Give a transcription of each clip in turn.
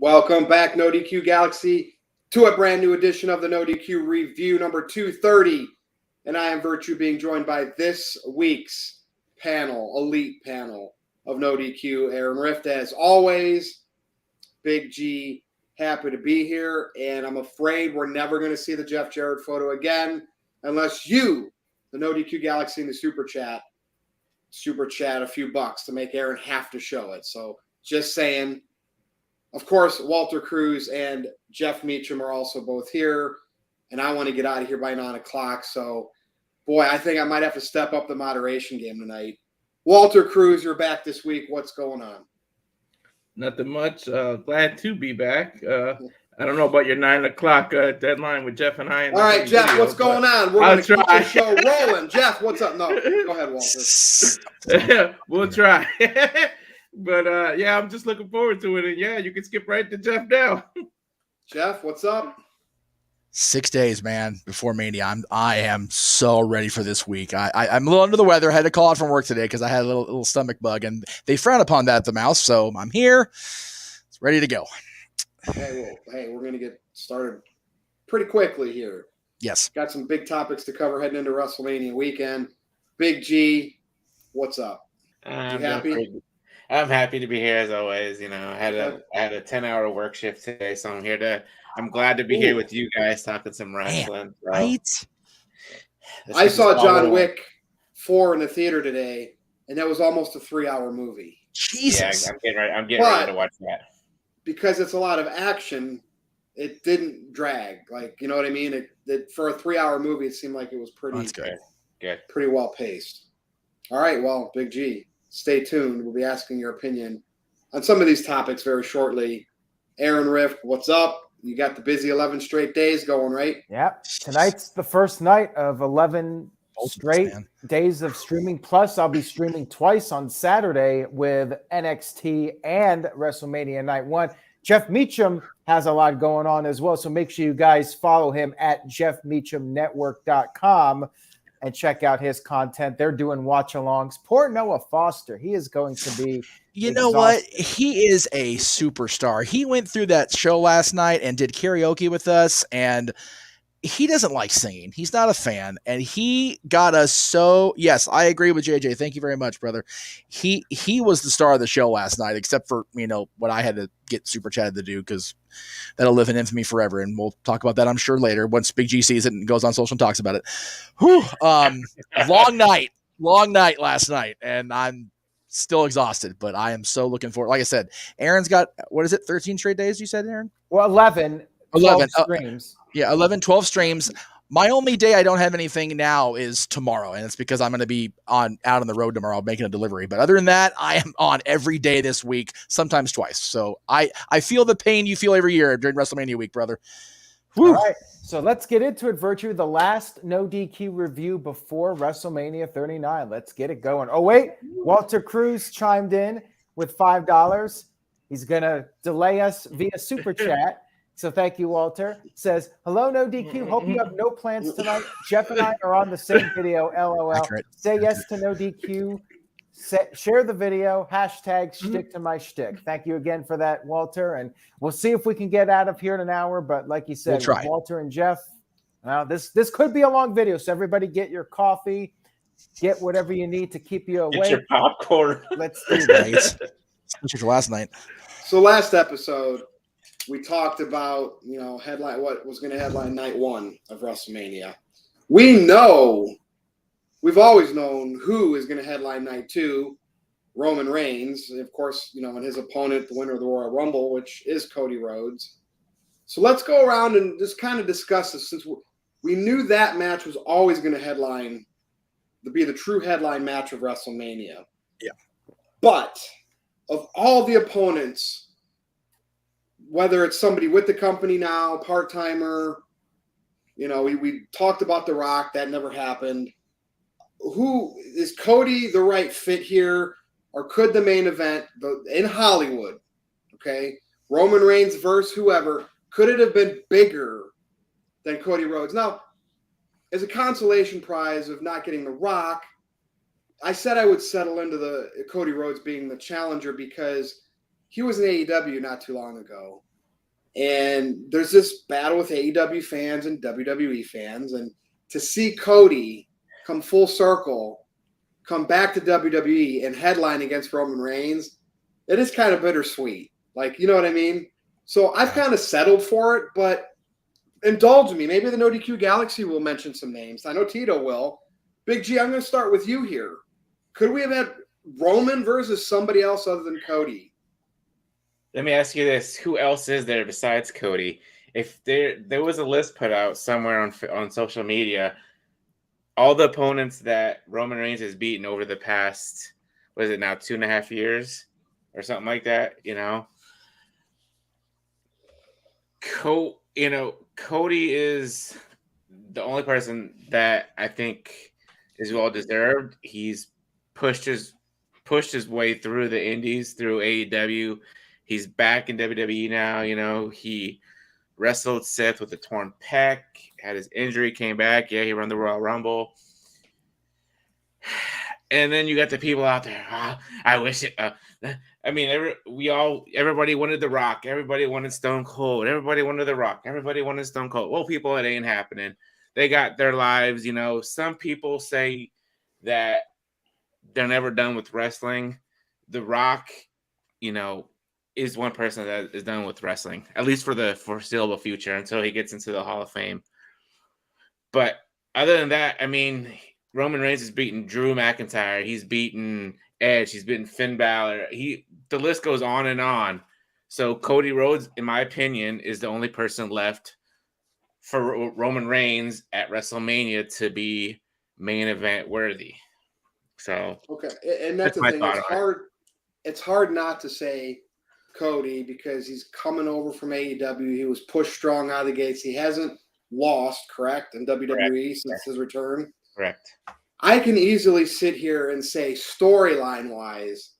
Welcome back, NoDQ Galaxy, to a brand new edition of the NoDQ Review number 230. And I am Virtue, being joined by this week's elite panel of NoDQ. Aaron Rift, as always. Big G, happy to be here. And I'm afraid we're never going to see the Jeff Jarrett photo again unless you, the NoDQ Galaxy, in the super chat a few bucks to make Aaron have to show it. So just saying. Of course, Walter Cruz and Jeff Meacham are also both here, and I want to get out of here by 9 o'clock. So, boy, I think I might have to step up the moderation game tonight. Walter Cruz, you're back this week. What's going on? Nothing much. Glad to be back. I don't know about your 9 o'clock deadline with Jeff and I. All right, Jeff, what's going on? We're going to keep the show rolling. Jeff, what's up? No, go ahead, Walter. We'll try. But, yeah, I'm just looking forward to it. And, yeah, you can skip right to Jeff now. Jeff, what's up? 6 days, man, before Mania. I am so ready for this week. I'm a little under the weather. I had to call out from work today because I had a little stomach bug, and they frown upon that at the Mouse. So I'm here. It's ready to go. Hey, we're going to get started pretty quickly here. Yes. Got some big topics to cover heading into WrestleMania weekend. Big G, what's up? You happy? I'm happy to be here as always. You know, I had a 10-hour work shift today, so I'm glad to be here with you guys talking some wrestling. Man, right? I saw John Wick 4 in the theater today, and that was almost a 3-hour movie. Jesus. Yeah, I'm getting ready to watch that. Because it's a lot of action, it didn't drag. Like, you know what I mean? It for a 3-hour movie, it seemed like it was pretty well paced. All right, well, Big G, stay tuned. We'll be asking your opinion on some of these topics very shortly. Aaron Rift, what's up? You got the busy 11 straight days going, right? Yeah. Tonight's the first night of 11 straight days of streaming. Plus, I'll be streaming twice on Saturday with NXT and WrestleMania Night 1. Jeff Meacham has a lot going on as well, so make sure you guys follow him at jeffmeachamnetwork.com and check out his content. They're doing watch-alongs. Poor Noah Foster. He is going to be know what? He is a superstar. He went through that show last night and did karaoke with us, and he doesn't like singing. He's not a fan, and he got us so – yes, I agree with JJ. Thank you very much, brother. He was the star of the show last night, except for, what I had to get super chatted to do, because that'll live in infamy forever, and we'll talk about that, I'm sure, later once Big G sees it and goes on social and talks about it. Whew. Long night last night, and I'm still exhausted, but I am so looking forward. Like I said, Aaron's got, 13 straight days, you said, Aaron? Well, 11 streams. 12 streams. My only day I don't have anything now is tomorrow, and it's because I'm going to be out on the road tomorrow making a delivery. But other than that, I am on every day this week, sometimes twice. So I feel the pain you feel every year during WrestleMania week, brother. Whew. All right, so let's get into it, Virtue. The last NoDQ review before WrestleMania 39. Let's get it going. Oh, wait. Walter Cruz chimed in with $5. He's going to delay us via Super Chat. So thank you, Walter. Says, hello, NoDQ. Hope you have no plans tonight. Jeff and I are on the same video, LOL. Accurate. Say yes to NoDQ. Share the video. Hashtag shtick to my shtick. Thank you again for that, Walter. And we'll see if we can get out of here in an hour. But like you said, we'll try. Walter and Jeff, this could be a long video. So everybody get your coffee. Get whatever you need to keep you awake. Get your popcorn. Let's do this. Especially for last night. So last episode, we talked about, headline what was going to headline night 1 of WrestleMania. We've always known who is going to headline night 2, Roman Reigns, of course, and his opponent, the winner of the Royal Rumble, which is Cody Rhodes. So let's go around and just kind of discuss this, since we knew that match was always going to be the true headline match of WrestleMania. Yeah. But of all the opponents, whether it's somebody with the company now, part-timer, we talked about The Rock. That never happened. Who is Cody the right fit here? Or could the main event in Hollywood, Roman Reigns versus whoever, could it have been bigger than Cody Rhodes? Now, as a consolation prize of not getting The Rock, I said I would settle into the Cody Rhodes being the challenger because he was in AEW not too long ago. And there's this battle with AEW fans and WWE fans. And to see Cody come full circle, come back to WWE and headline against Roman Reigns, it is kind of bittersweet. Like, you know what I mean? So I've kind of settled for it, but indulge me. Maybe the NoDQ Galaxy will mention some names. I know Tito will. Big G, I'm going to start with you here. Could we have had Roman versus somebody else other than Cody? Let me ask you this: who else is there besides Cody? If there was a list put out somewhere on social media, all the opponents that Roman Reigns has beaten over the past, what is it now, 2.5 years or something like that, you know? Cody is the only person that I think is well deserved. He's pushed his way through the indies, through AEW. He's back in WWE now. You know, he wrestled Seth with a torn pec, had his injury, came back. Yeah, he ran the Royal Rumble. And then you got the people out there. I wish it. I mean, everybody wanted The Rock. Everybody wanted Stone Cold. Everybody wanted The Rock. Everybody wanted Stone Cold. Well, people, it ain't happening. They got their lives. You know, some people say that they're never done with wrestling. The Rock, you know, is one person that is done with wrestling, at least for the foreseeable future, until he gets into the Hall of Fame. But other than that, I mean, Roman Reigns has beaten Drew McIntyre. He's beaten Edge. He's beaten Finn Balor. The list goes on and on. So Cody Rhodes, in my opinion, is the only person left for Roman Reigns at WrestleMania to be main event worthy. So okay, and that's the thing. It's hard not to say Cody because he's coming over from AEW. He was pushed strong out of the gates. He hasn't lost, correct, in WWE since his return. Correct. I can easily sit here and say storyline wise,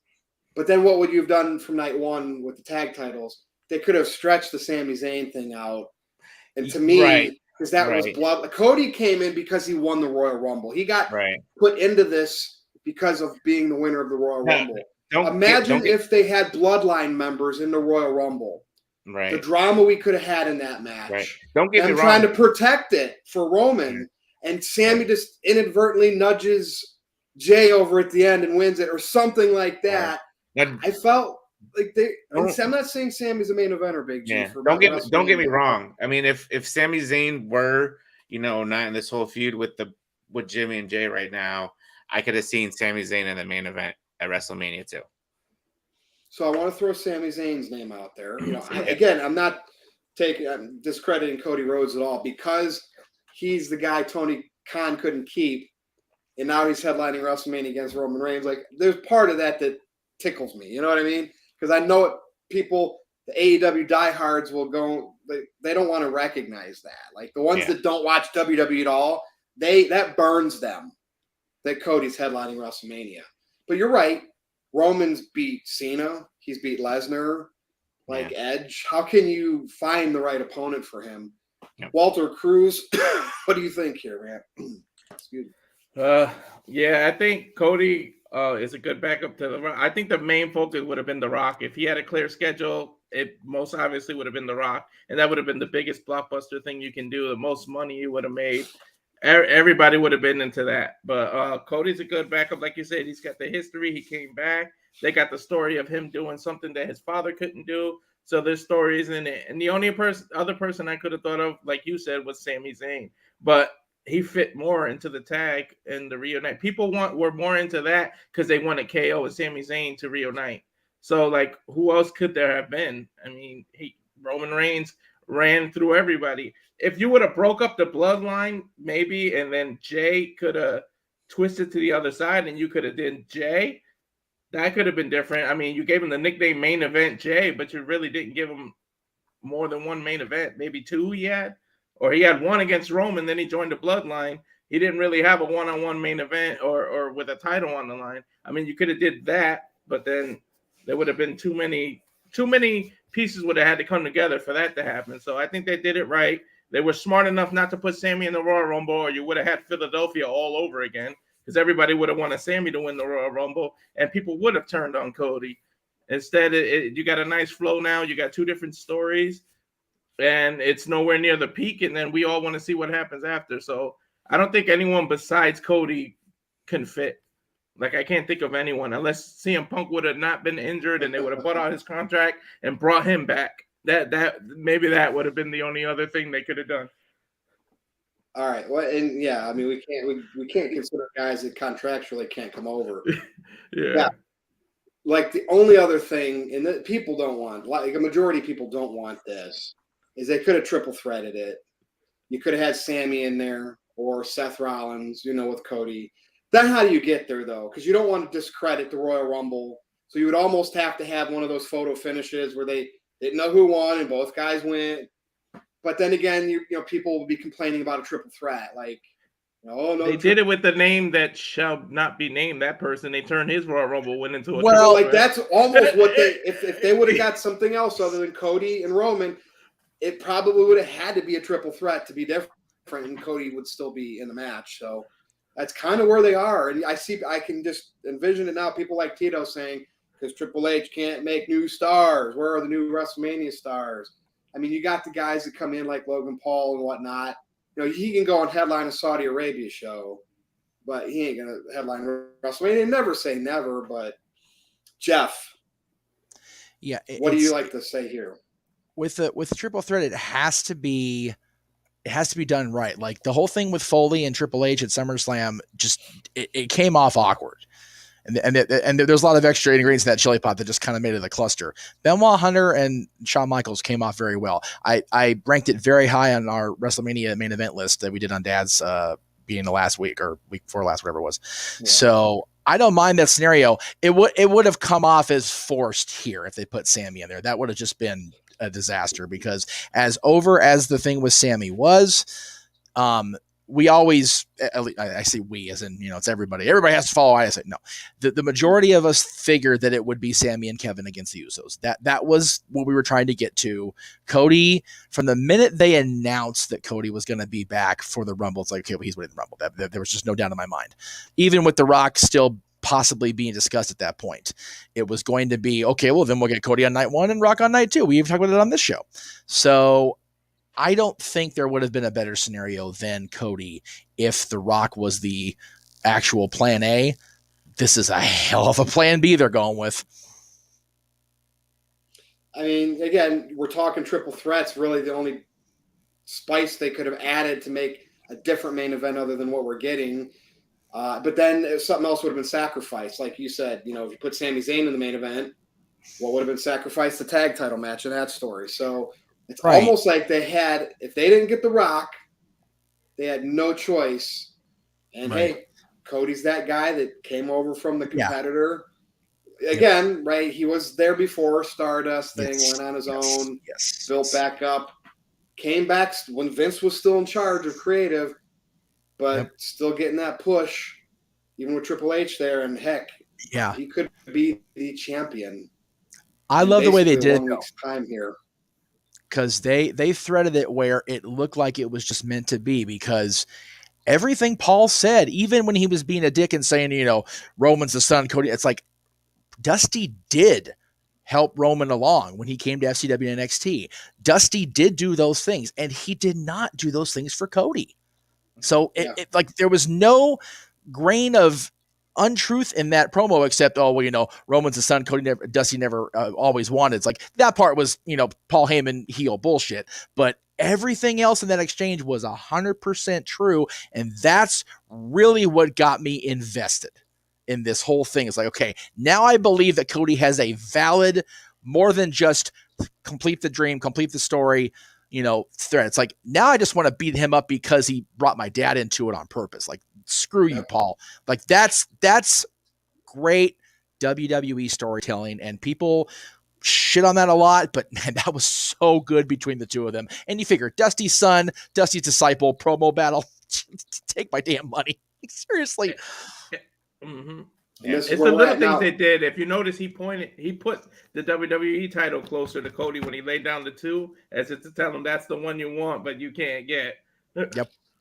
but then what would you have done from night one with the tag titles? They could have stretched the Sami Zayn thing out. And to me, because that was blood. Cody came in because he won the Royal Rumble. He got put into this because of being the winner of the Royal Rumble. Imagine if they had bloodline members in the Royal Rumble. Right. The drama we could have had in that match. Right. Don't get me wrong. Trying to protect it for Roman, and Sammy just inadvertently nudges Jay over at the end and wins it, or something like that. I felt like I'm not saying Sammy's a main eventer, Big G. Yeah. Don't get me wrong. I mean, if Sami Zayn were, you know, not in this whole feud with Jimmy and Jay right now, I could have seen Sami Zayn in the main event at WrestleMania too. So I want to throw Sami Zayn's name out there. You know, I'm not I'm discrediting Cody Rhodes at all because he's the guy Tony Khan couldn't keep, and now he's headlining WrestleMania against Roman Reigns. Like, there's part of that tickles me. You know what I mean? Because I know people, the AEW diehards will go. They don't want to recognize that. Like the ones that don't watch WWE at all, that burns them. That Cody's headlining WrestleMania. But you're right. Roman's beat Cena. He's beat Lesnar. Like Edge. How can you find the right opponent for him? Yep. Walter Cruz. What do you think here, man? Excuse me. I think Cody is a good backup to The Rock. I think the main focus would have been The Rock. If he had a clear schedule, it most obviously would have been The Rock. And that would have been the biggest blockbuster thing you can do. The most money you would have made. Everybody would have been into that. But Cody's a good backup. Like you said, he's got the history. He came back. They got the story of him doing something that his father couldn't do. So there's stories in it. And the only other person I could have thought of, like you said, was Sami Zayn. But he fit more into the tag and the reunite. People were more into that because they wanted KO and Sami Zayn to reunite. So, like, who else could there have been? I mean, Roman Reigns ran through everybody. If you would have broke up the bloodline, maybe, and then Jay could have twisted to the other side and you could have done Jay, that could have been different. I mean, you gave him the nickname Main Event Jay, but you really didn't give him more than one main event. Maybe two he had. Or he had one against Roman, then he joined the bloodline. He didn't really have a one-on-one main event or with a title on the line. I mean, you could have did that, but then there would have been too many pieces would have had to come together for that to happen. So I think they did it right. They were smart enough not to put Sammy in the Royal Rumble, or you would have had Philadelphia all over again because everybody would have wanted Sammy to win the Royal Rumble, and people would have turned on Cody. Instead, you got a nice flow now. You got two different stories. and it's nowhere near the peak, and then we all want to see what happens after. So I don't think anyone besides Cody can fit. Like, I can't think of anyone unless CM Punk would have not been injured and they would have bought out his contract and brought him back. That maybe that would have been the only other thing they could have done. All right. Well, and yeah, I mean, we can't consider guys that contractually can't come over. Yeah. Like, the only other thing, and that people don't want, like a majority of people don't want this, is they could have triple threaded it. You could have had Sammy in there or Seth Rollins, with Cody. Then how do you get there, though? Because you don't want to discredit the Royal Rumble. So you would almost have to have one of those photo finishes where they didn't know who won and both guys went. But then again, people will be complaining about a triple threat. Like, no. They did it with the name that shall not be named. That person, they turned his Royal Rumble win into a well, like that's almost what they. If they would have got something else other than Cody and Roman, it probably would have had to be a triple threat to be different, and Cody would still be in the match. So that's kind of where they are. And I can just envision it now. People like Tito saying, because Triple H can't make new stars. Where are the new WrestleMania stars? I mean, you got the guys that come in like Logan Paul and whatnot. He can go and headline a Saudi Arabia show, but he ain't going to headline WrestleMania. Never say never, but Jeff. Yeah. What do you like to say here? With triple threat, it has to be done right. Like the whole thing with Foley and Triple H at SummerSlam, just it came off awkward. And there's a lot of extra ingredients in that chili pot that just kind of made it a cluster. Benoit Hunter and Shawn Michaels came off very well. I ranked it very high on our WrestleMania main event list that we did on Dad's being the last week or week before last, whatever it was. Yeah. So I don't mind that scenario. It would have come off as forced here if they put Sammy in there. That would have just been a disaster because as over as the thing with Sammy was, we always, I say we as in, it's everybody. Everybody has to follow. I say no. The majority of us figured that it would be Sammy and Kevin against the Usos. That was what we were trying to get to. Cody, from the minute they announced that Cody was going to be back for the Rumble, it's like, okay, well, he's winning the Rumble. There was just no doubt in my mind. Even with The Rock still possibly being discussed at that point, it was going to be, okay, well, then we'll get Cody on night 1 and Rock on night 2. We even talked about it on this show. So I don't think there would have been a better scenario than Cody if The Rock was the actual plan A. This is a hell of a plan B they're going with. I mean, again, we're talking triple threats, really the only spice they could have added to make a different main event other than what we're getting. But then something else would have been sacrificed. Like you said, if you put Sami Zayn in the main event, what would have been sacrificed? The tag title match in that story. So it's almost like they had, if they didn't get The Rock, they had no choice. And hey, Cody's that guy that came over from the competitor. Yeah. Again, right? He was there before, Stardust thing, went on his own, built back up, came back when Vince was still in charge of creative, but still getting that push, even with Triple H there. And heck, he could be the champion. I love the way they did 1 week's time here. Because they threaded it where it looked like it was just meant to be, because everything Paul said, even when he was being a dick and saying, Roman's the son, Cody, it's like Dusty did help Roman along when he came to FCW and NXT. Dusty did do those things, and he did not do those things for Cody. So it like there was no grain of untruth in that promo except, Roman's the son, Dusty never always wanted. It's like that part was, Paul Heyman heel bullshit, but everything else in that exchange was 100% true. And that's really what got me invested in this whole thing. It's like, okay, now I believe that Cody has a valid, more than just complete the dream, complete the story, thread. It's like, now I just want to beat him up because he brought my dad into it on purpose. Like, screw you, Paul. Like that's great WWE storytelling, and people shit on that a lot, but man, that was so good between the two of them. And you figure Dusty's son, Dusty's disciple, promo battle, take my damn money. Seriously. Mm-hmm. Yeah. It's the little things they did. If you notice, he put the WWE title closer to Cody when he laid down the 2, as if to tell him that's the one you want, but you can't get.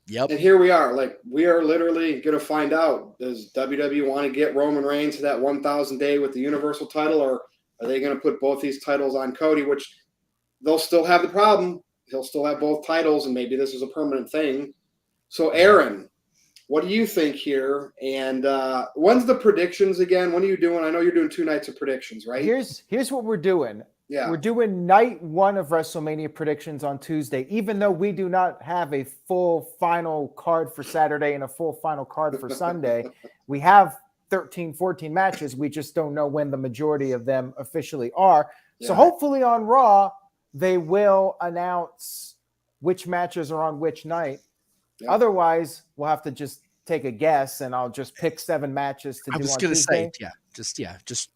Yep. And here we are. Like, we are literally going to find out, does WWE want to get Roman Reigns to that 1,000 day with the Universal title, or are they going to put both these titles on Cody, which they'll still have the problem. he'll still have both titles, and maybe this is a permanent thing. So, Aaron, what do you think here? And when's the predictions again? When are you doing? I know you're doing 2 nights of predictions, right? Here's what we're doing. Yeah. We're doing night 1 of WrestleMania predictions on Tuesday, even though we do not have a full final card for Saturday and a full final card for Sunday. We have 13, 14 matches. We just don't know when the majority of them officially are. So hopefully on Raw, they will announce which matches are on which night. Yeah. Otherwise, we'll have to just take a guess, and I'll just pick 7 matches to do on Tuesday. I was going to say, just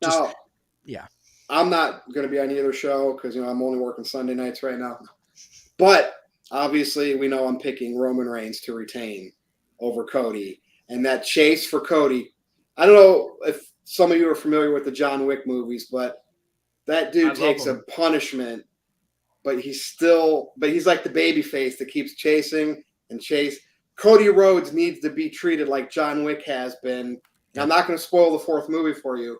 yeah. I'm not going to be on either show because, I'm only working Sunday nights right now. But obviously, we know I'm picking Roman Reigns to retain over Cody. And that chase for Cody, I don't know if some of you are familiar with the John Wick movies, but that dude takes a punishment. But he's like the baby face that keeps chasing and chase. Cody Rhodes needs to be treated like John Wick has been. And I'm not going to spoil the 4th movie for you.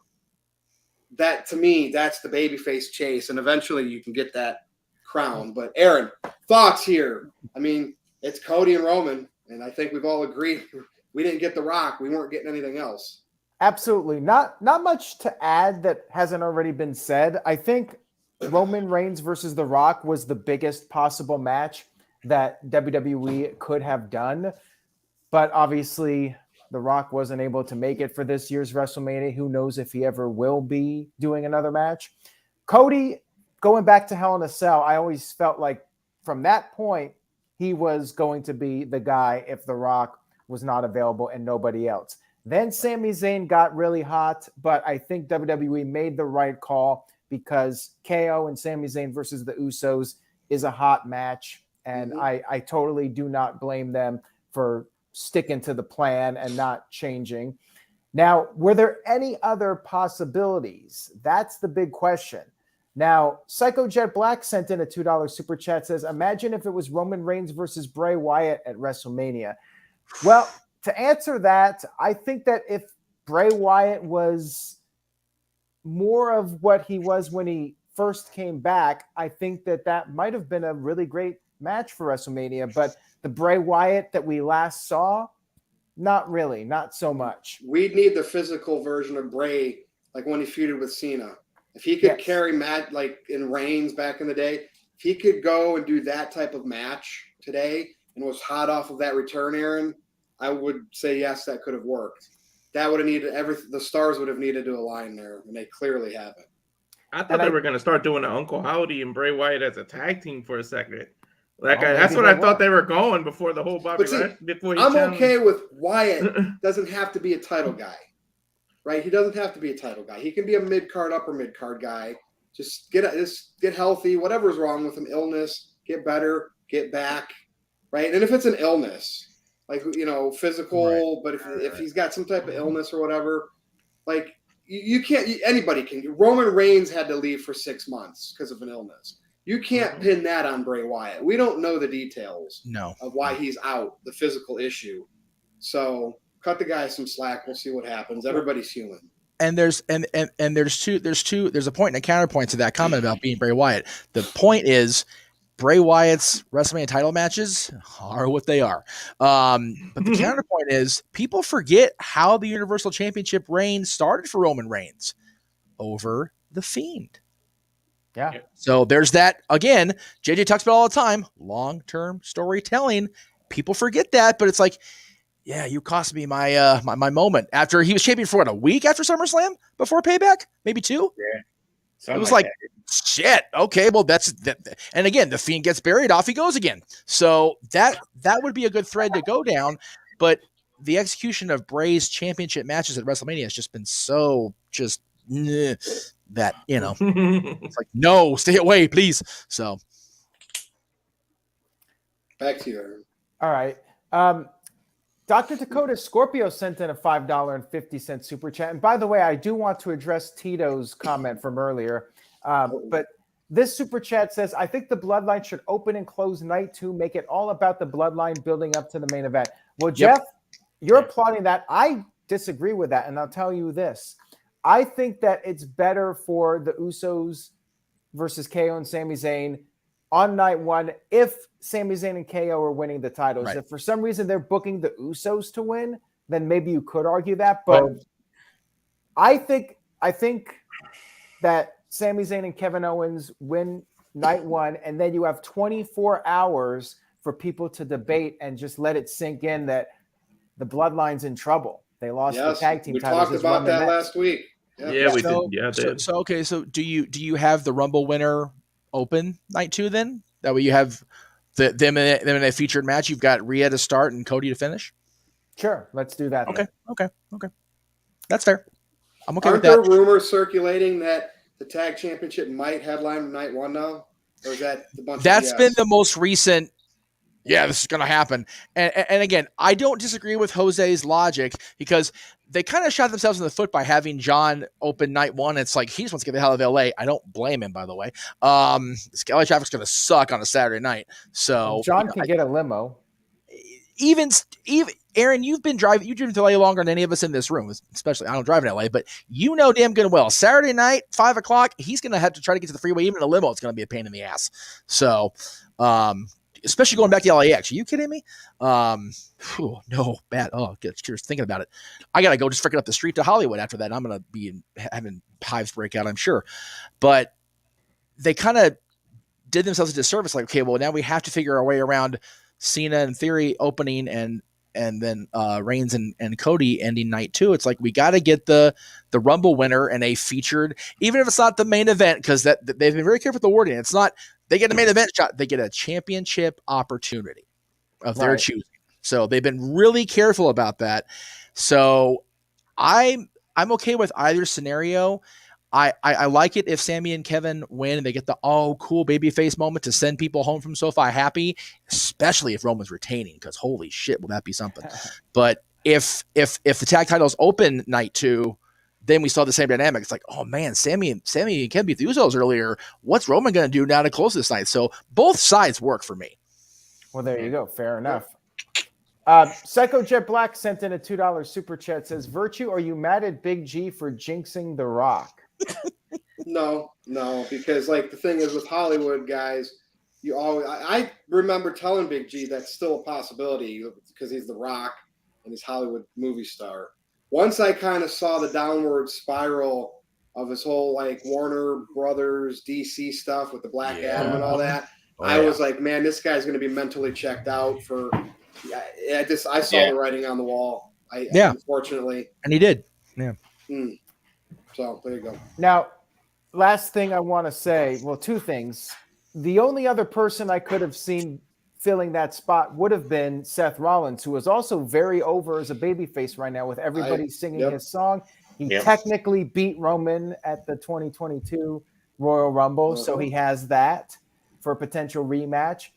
That, to me, that's the babyface chase, and eventually you can get that crown. But Aaron, thoughts here? I mean, it's Cody and Roman, and I think we've all agreed we didn't get The Rock. We weren't getting anything else. Absolutely. Not much to add that hasn't already been said. I think Roman Reigns versus The Rock was the biggest possible match that WWE could have done. But obviously, The Rock wasn't able to make it for this year's WrestleMania. Who knows if he ever will be doing another match. Cody, going back to Hell in a Cell, I always felt like from that point, he was going to be the guy if The Rock was not available and nobody else. Then Sami Zayn got really hot, but I think WWE made the right call because KO and Sami Zayn versus the Usos is a hot match. And I totally do not blame them for sticking to the plan and not changing. Now, were there any other possibilities? That's the big question. Now, Psycho Jet Black sent in a $2 super chat, says, imagine if it was Roman Reigns versus Bray Wyatt at WrestleMania. Well, to answer that, I think that if Bray Wyatt was more of what he was when he first came back, I think that might have been a really great match for WrestleMania, but the Bray Wyatt that we last saw, not really, not so much. We'd need the physical version of Bray, like when he feuded with Cena. If he could carry Matt, like in Reigns back in the day, if he could go and do that type of match today and was hot off of that return, Aaron, I would say yes, that could have worked. That would have needed the stars would have needed to align there, and they clearly haven't. I thought they were going to start doing an Uncle Howdy and Bray Wyatt as a tag team for a second. That's what I thought they were going before the whole Bobby Lashley. I'm okay with Wyatt. Doesn't have to be a title guy, right? He doesn't have to be a title guy. He can be a mid-card, upper mid-card guy. Just get healthy. Whatever's wrong with him, illness, get better, get back, right? And if it's an illness, like physical, but if he's got some type of illness or whatever, like you can't. Anybody can. Roman Reigns had to leave for 6 months because of an illness. You can't pin that on Bray Wyatt. We don't know the details of why he's out, the physical issue. So cut the guy some slack. We'll see what happens. Everybody's human. And there's a point and a counterpoint to that comment about being Bray Wyatt. The point is Bray Wyatt's WrestleMania title matches are what they are. But the counterpoint is people forget how the Universal Championship reign started for Roman Reigns over The Fiend. Yeah. So there's that again. JJ talks about all the time. Long-term storytelling. People forget that, but it's like, yeah, you cost me my my moment after he was champion for a week after SummerSlam before Payback, maybe 2. Yeah, it was like shit. Okay, well that's that. And again, the Fiend gets buried, off he goes again. So that would be a good thread to go down. But the execution of Bray's championship matches at WrestleMania has just been so just. That it's like no, stay away, please. So back to you, Aaron. All right. Dr. Dakota Scorpio sent in a $5.50 super chat. And by the way, I do want to address Tito's comment from earlier. But this super chat says, I think the Bloodline should open and close night 2, make it all about the Bloodline building up to the main event. Well, Jeff, you're applauding that. I disagree with that. And I'll tell you this. I think that it's better for the Usos versus KO and Sami Zayn on night one if Sami Zayn and KO are winning the titles. Right. If for some reason they're booking the Usos to win, then maybe you could argue that. But I think that Sami Zayn and Kevin Owens win night one, and then you have 24 hours for people to debate and just let it sink in that the Bloodline's in trouble. They lost the tag team we titles. talked about that last week. Yeah, we did. Yeah, so okay. So do you have the Rumble winner open night 2 then? That way you have them in a featured match. You've got Rhea to start and Cody to finish. Sure, let's do that. Okay. That's fair. I'm okay Aren't with that. there rumors circulating that the tag championship might headline night one now? Or is that the bunch That's of BS? been the most recent. Yeah, this is going to happen. And again, I don't disagree with Jose's logic because they kind of shot themselves in the foot by having John open night one. It's like he just wants to get the hell out of LA. I don't blame him, by the way. This LA traffic's going to suck on a Saturday night. So John can get a limo. Even Aaron, you've driven to LA longer than any of us in this room, especially I don't drive in LA, but you know damn good and well, Saturday night, 5:00, he's going to have to try to get to the freeway. Even in a limo, it's going to be a pain in the ass. So, especially going back to LAX. Are you kidding me? No, bad. Oh, get curious thinking about it. I got to go just freaking up the street to Hollywood after that. I'm going to be having hives break out, I'm sure. But they kind of did themselves a disservice. Like, okay, well, now we have to figure our way around Cena and Theory opening and then Reigns and Cody ending night 2. It's like we got to get the Rumble winner and a featured, even if it's not the main event, because that they've been very careful with the wording. It's not they get a main event shot, they get a championship opportunity of their choosing. So they've been really careful about that. So I'm okay with either scenario. I like it if Sami and Kevin win and they get the cool babyface moment to send people home from SoFi happy, especially if Roman's retaining, because holy shit, will that be something. But if the tag titles open night 2, then we saw the same dynamic. It's like, oh man, Sami and Kevin beat the Usos earlier. What's Roman going to do now to close this night? So both sides work for me. Well, there you go. Fair enough. Psycho Jet Black sent in a $2 super chat. Says, Virtue, are you mad at Big G for jinxing The Rock? No, because like the thing is with Hollywood guys, you always I remember telling Big G that's still a possibility because he's The Rock and he's Hollywood movie star. Once I kind of saw the downward spiral of his whole like Warner Brothers DC stuff with the Black Adam and all that, I was like, man, this guy's going to be mentally checked out for. I saw the writing on the wall. Unfortunately, and he did. Yeah. So there you go. Now, last thing I want to say, well, 2 things. The only other person I could have seen filling that spot would have been Seth Rollins, who is also very over as a babyface right now with everybody singing his song. He technically beat Roman at the 2022 Royal Rumble, so he has that for a potential rematch.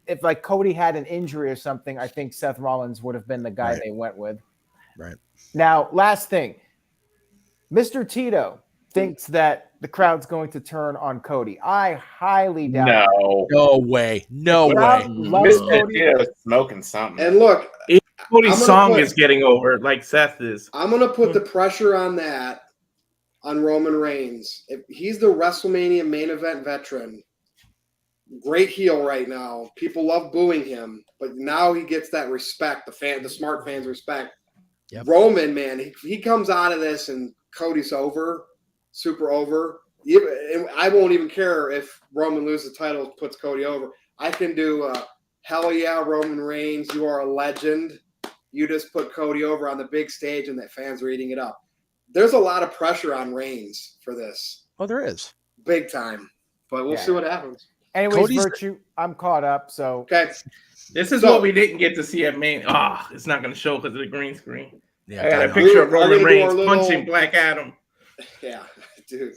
If like Cody had an injury or something, I think Seth Rollins would have been the guy they went with. Right. Now, last thing. Mr. Tito thinks that the crowd's going to turn on Cody. I highly doubt it. No way. No way. Mr. Tito's smoking something. And look, Cody's song is getting over like Seth is. I'm going to put the pressure on that on Roman Reigns. If he's the WrestleMania main event veteran, great heel right now. People love booing him, but now he gets that respect, the smart fans respect. Yep. Roman, man, he comes out of this and Cody's over, super over. I won't even care if Roman loses the title, puts Cody over. I can do hell yeah, Roman Reigns, you are a legend. You just put Cody over on the big stage and that fans are eating it up. There's a lot of pressure on Reigns for this. Oh, there is. Big time. But we'll see what happens. Anyways, Virtue, I'm caught up. So okay. This is what we didn't get to see at main. It's not going to show because of the green screen. Yeah, I got a picture of Roman Reigns punching Black Adam. Yeah, dude.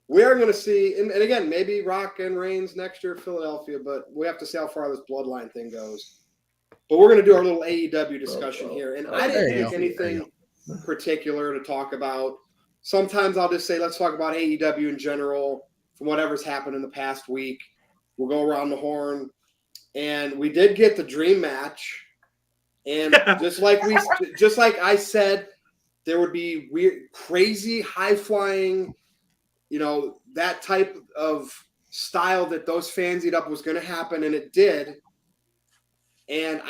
We are going to see, and again, maybe Rock and Reigns next year at Philadelphia, but we have to see how far this bloodline thing goes. But we're going to do our little AEW discussion here. And I didn't pick anything particular to talk about. Sometimes I'll just say, let's talk about AEW in general from whatever's happened in the past week. We'll go around the horn. And we did get the dream match. And just like I said, there would be weird, crazy, high-flying, that type of style that those fans eat up was going to happen, and it did. And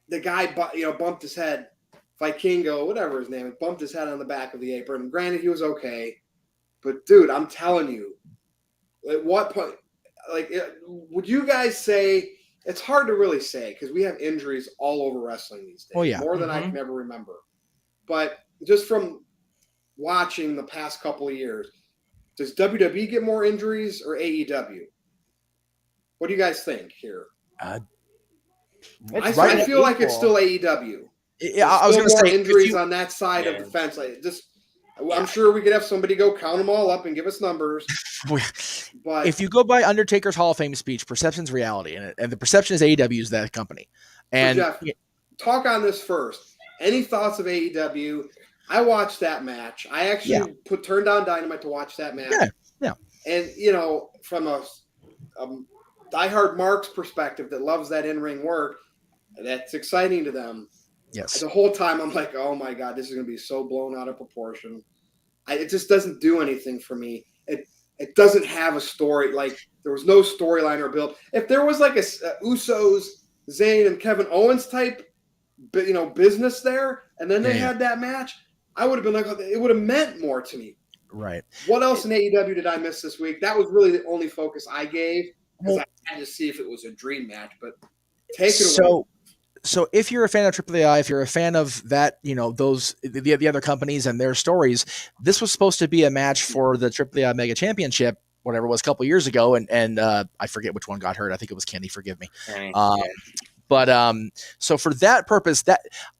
the guy, bumped his head, Kingo, whatever his name is, bumped his head on the back of the apron. And granted, he was okay, but dude, I'm telling you, at what point, would you guys say? It's hard to really say because we have injuries all over wrestling these days, more than I can ever remember. But just from watching the past couple of years, does WWE get more injuries or AEW? What do you guys think here? I feel like it's still AEW. Yeah, I was going to say injuries on that side of the fence. I'm sure we could have somebody go count them all up and give us numbers. But if you go by Undertaker's Hall of Fame speech, perception's reality, and the perception is AEW is that company. And so Jeff, talk on this first. Any thoughts of AEW? I watched that match. I actually turned on Dynamite to watch that match. Yeah. And from a diehard Marks perspective that loves that in-ring work, that's exciting to them. Yes. The whole time I'm like, oh my God, this is going to be so blown out of proportion. It just doesn't do anything for me. It doesn't have a story. Like, there was no storyline or build. If there was like a Usos, Zayn, and Kevin Owens type, business there, and then they had that match, I would have been like, it would have meant more to me. Right. What else in AEW did I miss this week? That was really the only focus I gave because I had to see if it was a dream match. But take it away. So if you're a fan of AAA, if you're a fan of that, those the other companies and their stories, this was supposed to be a match for the AAA Mega Championship, whatever it was, a couple years ago, and I forget which one got hurt. I think it was Kenny. Forgive me. But so for that purpose,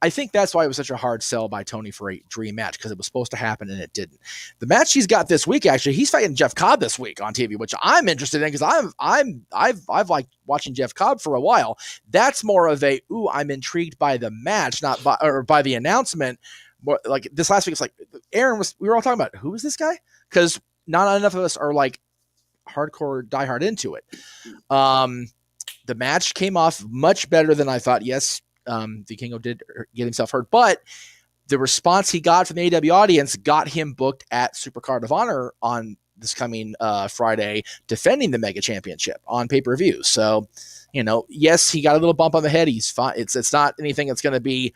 I think that's why it was such a hard sell by Tony for a dream match, because it was supposed to happen and it didn't. The match he's got this week, actually, he's fighting Jeff Cobb this week on TV, which I'm interested in because I've liked watching Jeff Cobb for a while. That's more of I'm intrigued by the match, not by the announcement. More like this last week, it's like we were all talking about who is this guy, because not enough of us are like hardcore diehard into it. The match came off much better than I thought. Yes, the Kingo did get himself hurt, but the response he got from the AEW audience got him booked at Supercard of Honor on this coming Friday, defending the Mega Championship on pay-per-view. So, yes, he got a little bump on the head. He's fine. It's not anything that's going to be,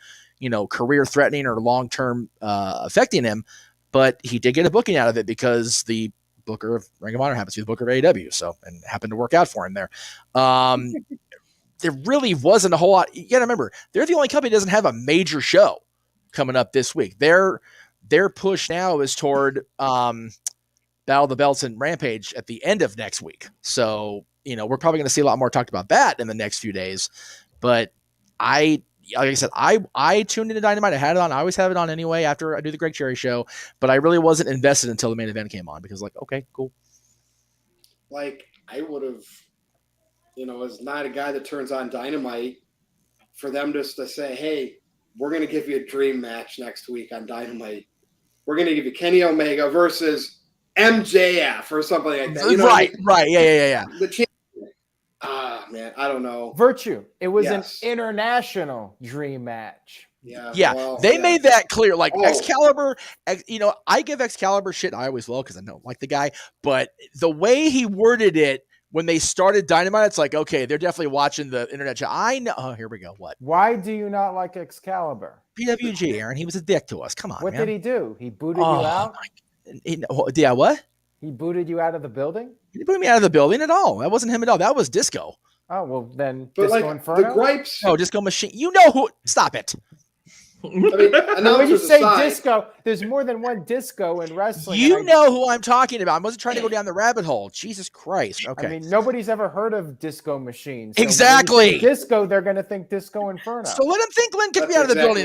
career-threatening or long-term affecting him, but he did get a booking out of it because the booker of Ring of Honor happens to be the booker of AEW, and happened to work out for him there. There really wasn't a whole lot. You gotta remember, they're the only company that doesn't have a major show coming up this week. Their push now is toward Battle of the Belts and Rampage at the end of next week. So, we're probably going to see a lot more talked about that in the next few days. But like I said, I tuned into Dynamite. I had it on. I always have it on anyway after I do the Greg Cherry show. But I really wasn't invested until the main event came on because, okay, cool. Like, I would have, as not a guy that turns on Dynamite, for them just to say, hey, we're going to give you a dream match next week on Dynamite. We're going to give you Kenny Omega versus MJF or something like that. Right. Yeah. The champion. Man, I don't know. Virtue. It was an international dream match. Yeah. Well, they made that clear. Like Excalibur, I give Excalibur shit. I always will because I don't like the guy. But the way he worded it when they started Dynamite, it's like, okay, they're definitely watching the internet show. I know. Oh, here we go. What? Why do you not like Excalibur? PWG, Aaron. He was a dick to us. Come on, What man. did he do? He booted you out? Yeah, what? He booted you out of the building? He didn't put me out of the building at all. That wasn't him at all. That was Disco. Oh, well, then but Disco Inferno? The gripes. Oh, Disco Machine. You know who. Stop it. When you say disco, there's more than one disco in wrestling. You know who I'm talking about. I wasn't trying to go down the rabbit hole. Jesus Christ. Okay. I mean, nobody's ever heard of Disco Machine. So exactly. Disco, they're going to think Disco Inferno. So let him think Glenn kicked me out of the building.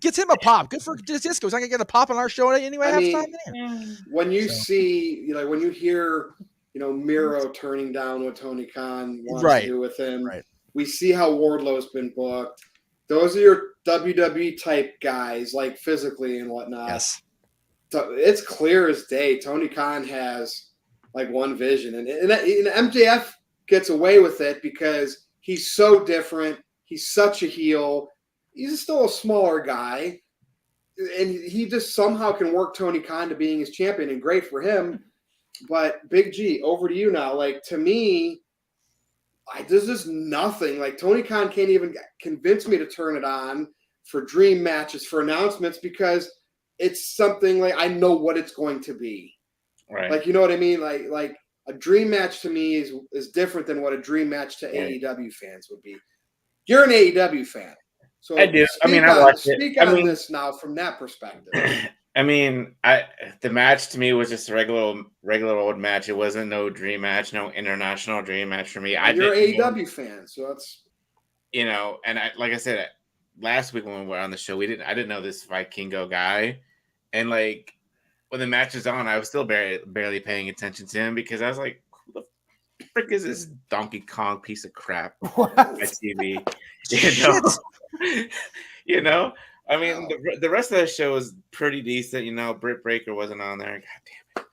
Gets him a pop. Good for Disco. He's not going to get a pop on our show anyway. When you see, when you hear, Miro turning down what Tony Khan wants to do with him, we see how Wardlow's been booked. Those are your WWE type guys, like physically and whatnot. Yes. So it's clear as day. Tony Khan has like one vision, and MJF gets away with it because he's so different. He's such a heel. He's still a smaller guy, and he just somehow can work Tony Khan to being his champion, and great for him. But Big G, over to you now. Like, to me, there's just nothing. Like, Tony Khan can't even convince me to turn it on for dream matches, for announcements, because it's something like I know what it's going to be. Right. Like, you know what I mean? Like a dream match to me is different than what a dream match to AEW fans would be. You're an AEW fan. So I do. I mean, I watch it. Speak on this now from that perspective. I mean, the match to me was just a regular old match. It wasn't no dream match, no international dream match for me. You're an AEW fan, so that's and like I said last week when we were on the show, I didn't know this Kingo guy, and like when the match is on, I was still barely paying attention to him because I was like, who the frick is this Donkey Kong piece of crap on my TV? You know? I mean, the rest of the show was pretty decent. Britt Baker wasn't on there. God damn it.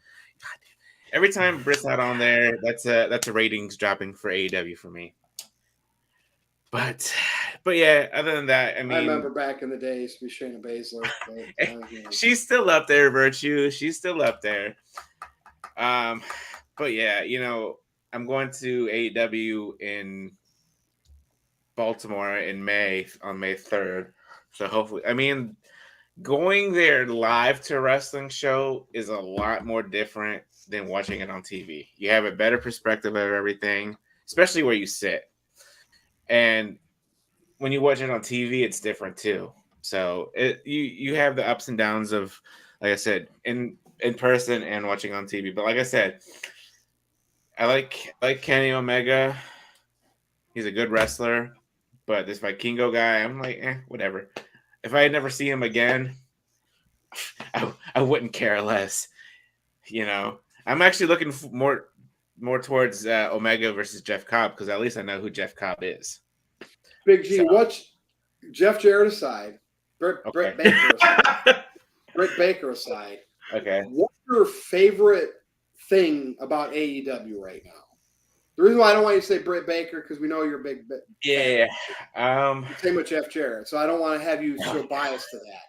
Every time Britt's not on there, that's a ratings dropping for AEW for me. But yeah, other than that, I mean, I remember back in the days, be Shayna Baszler. She's still up there, Virtue. She's still up there. But yeah, I'm going to AEW in Baltimore on May 3rd. So hopefully, I mean, going there live to a wrestling show is a lot more different than watching it on TV. You have a better perspective of everything, especially where you sit. And when you watch it on TV, it's different too. So you have the ups and downs of, like I said, in person and watching on TV. But like I said, I like Kenny Omega. He's a good wrestler. But this Kingo guy, I'm like, whatever. If I never see him again, I wouldn't care less. I'm actually looking more towards Omega versus Jeff Cobb because at least I know who Jeff Cobb is. Big G, what's Jeff Jarrett aside, Britt Baker aside, Britt Baker aside. Okay. What's your favorite thing about AEW right now? The reason why I don't want you to say Britt Baker because we know you're a big yeah. Same with Jeff Jarrett, so I don't want to have you so biased to that.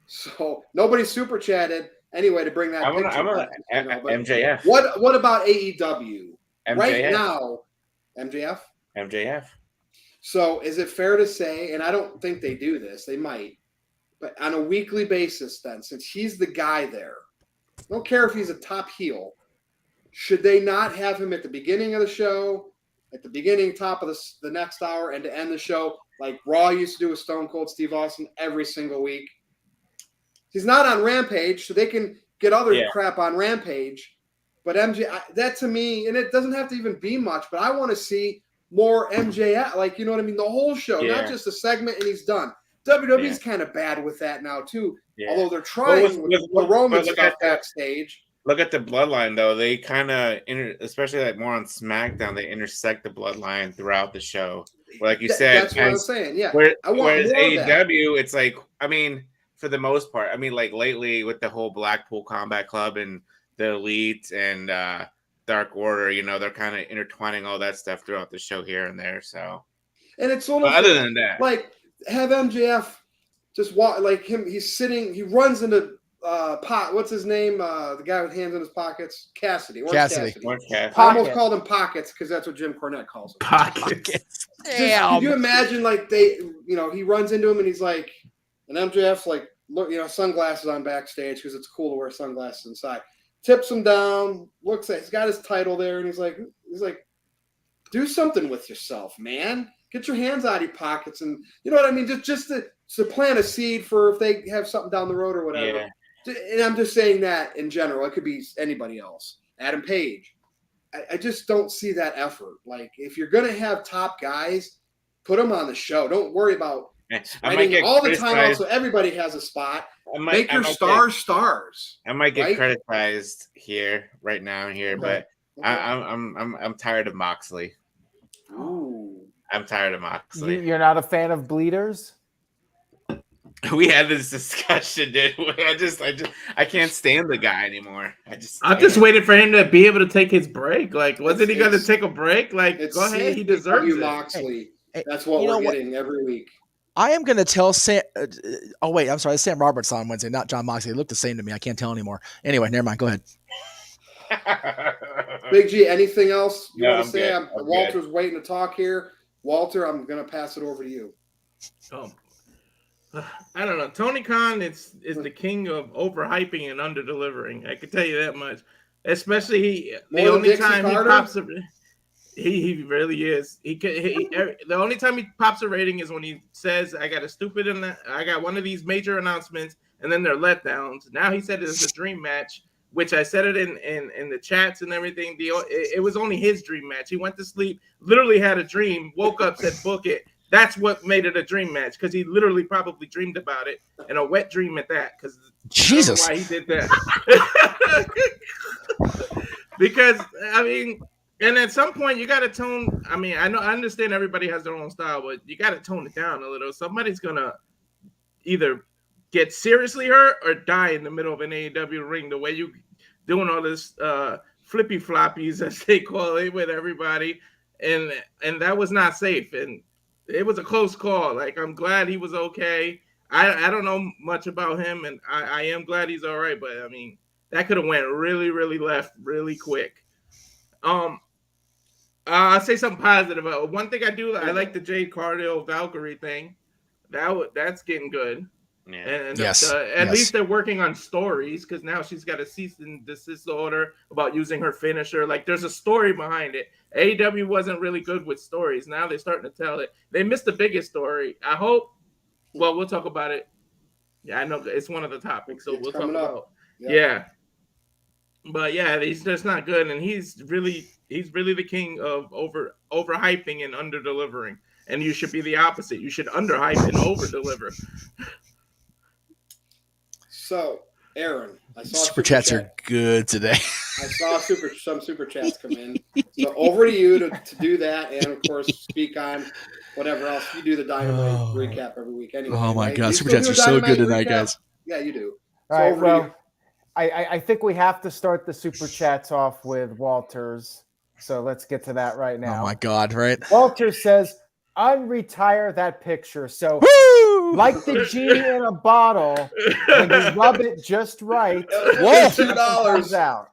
So nobody super chatted anyway to bring that. MJF. What about AEW MJF. right now? MJF. So is it fair to say, and I don't think they do this, they might, but on a weekly basis then, since he's the guy there, I don't care if he's a top heel, should they not have him at the beginning of the show, at the beginning, top of the next hour, and to end the show like Raw used to do with Stone Cold Steve Austin every single week? He's not on Rampage, so they can get other crap on Rampage. But that to me, and it doesn't have to even be much, but I want to see more MJF, like, you know what I mean? The whole show, not just a segment and he's done. WWE's kind of bad with that now, too. Yeah. Although they're trying with the Roman stuff backstage. Look at the bloodline, though. They kind of, especially like more on SmackDown, they intersect the bloodline throughout the show. Like you said. That's what I'm saying, yeah. Whereas AEW, it's like, I mean, for the most part, I mean, like lately with the whole Blackpool Combat Club and the Elite and Dark Order, they're kind of intertwining all that stuff throughout the show here and there. So, and it's sort of other than that, like have MJF just walk like him. He's sitting. He runs into what's his name? The guy with hands in his pockets. Cassidy. Cassidy. I almost called him Pockets because that's what Jim Cornette calls him. Pockets. Can you imagine like he runs into him and he's like, and MJF's like, look, sunglasses on backstage because it's cool to wear sunglasses inside. Tips him down, looks at, he's got his title there, and he's like, do something with yourself, man. Get your hands out of your pockets, and you know what I mean. Just to plant a seed for if they have something down the road or whatever. Yeah. And I'm just saying that in general. It could be anybody else. Adam Page. I just don't see that effort. Like if you're gonna have top guys, put them on the show. Don't worry about spending all the time out so everybody has a spot. Make your stars. I might get criticized right now, but I'm tired of Moxley. Ooh. I'm tired of Moxley. You're not a fan of bleeders? We had this discussion, dude. I can't stand the guy anymore. I'm just waiting for him to be able to take his break. Like, wasn't he going to take a break? Like, go ahead, he deserves it. Moxley. That's what we're getting every week. I am going to tell Sam. Oh, wait. I'm sorry. Sam Roberts on Wednesday, not John Moxley. They look the same to me. I can't tell anymore. Anyway, never mind. Go ahead. Big G, anything else you No, want to I'm say? good. I'm Walter's waiting to talk here. Walter, I'm going to pass it over to you. I don't know. Tony Khan is the king of overhyping and underdelivering. I can tell you that much. Especially the only time he pops a, he really is. The only time he pops a rating is when he says, "I got I got one of these major announcements," and then they're letdowns. Now he said it's a dream match, which I said it in the chats and everything. It was only his dream match. He went to sleep, literally had a dream, woke up, said, "Book it." That's what made it a dream match, because he literally probably dreamed about it, and a wet dream at that. Because Jesus, why he did that? Because I mean, and at some point you got to tone. I mean, I understand everybody has their own style, but you got to tone it down a little. Somebody's gonna either get seriously hurt or die in the middle of an AEW ring. The way you doing all this flippy floppies, as they call it, with everybody, and that was not safe. And it was a close call. Like, I'm glad he was okay. I don't know much about him, and I am glad he's all right. But I mean, that could have went really, really left really quick. I'll say something positive. One thing I like the Jade Cargill Valkyrie thing. That's getting good. Yeah. And Yes. At least they're working on stories, because now she's got a cease and desist order about using her finisher. Like, there's a story behind it. AEW wasn't really good with stories. Now they're starting to tell it. They missed the biggest story. I hope. Well, we'll talk about it. Yeah, I know it's one of the topics, so we'll talk about. Yeah. But yeah, he's just not good, and he's really the king of overhyping and underdelivering. And you should be the opposite. You should underhype and overdeliver. So, Aaron, I saw super chats are good today. I saw some super chats come in. So over to you to do that, and of course speak on whatever else you do. The Dynamite recap every week. Anyway, Oh my right? God, You super still chats do are a so Dynamite good tonight, recap? guys. Yeah, you do. All So right, over to you. I think we have to start the super chats off with Walter's. So let's get to that right now. Oh my God, right? Walter says, unretire that picture. So, Woo! like the genie in a bottle, when you rub it just right, Whoa! comes out.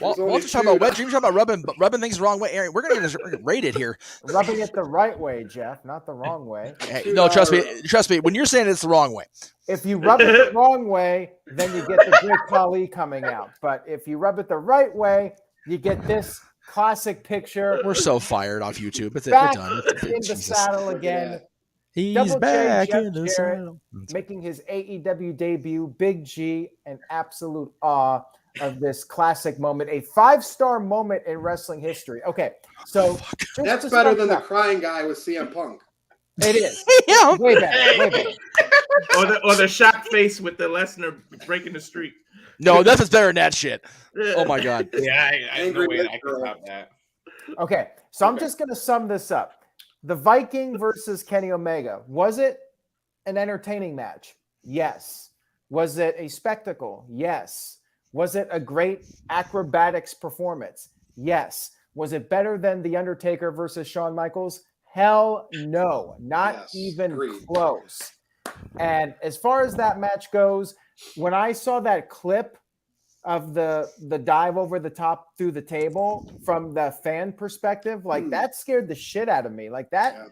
Walter's talking about wet dreams, talking about rubbing things the wrong way. Aaron, we're gonna get rated here. Rubbing it the right way, Jeff, not the wrong way. Hey, no, trust me. When you're saying it's the wrong way, if you rub it the wrong way, then you get the Great Khali coming out. But if you rub it the right way, you get this classic picture. We're so fired off YouTube. It's Back done. in the saddle again. He's Double back J, in the Jeff saddle. making his AEW debut. Big G in absolute awe of this classic moment, a 5-star moment in wrestling history. Okay, so that's better than the crying guy with CM Punk. It is. Yeah. Way better. Way better. or the shocked face with the Lesnar breaking the streak. No, that's better than that shit. Oh my God. Yeah, I no way I can stop that. Okay, so I'm just going to sum this up. The Viking versus Kenny Omega. Was it an entertaining match? Yes. Was it a spectacle? Yes. Was it a great acrobatics performance? Yes. Was it better than The Undertaker versus Shawn Michaels? Hell no. Not even close. And as far as that match goes, when I saw that clip of the dive over the top through the table from the fan perspective, like that scared the shit out of me. Like that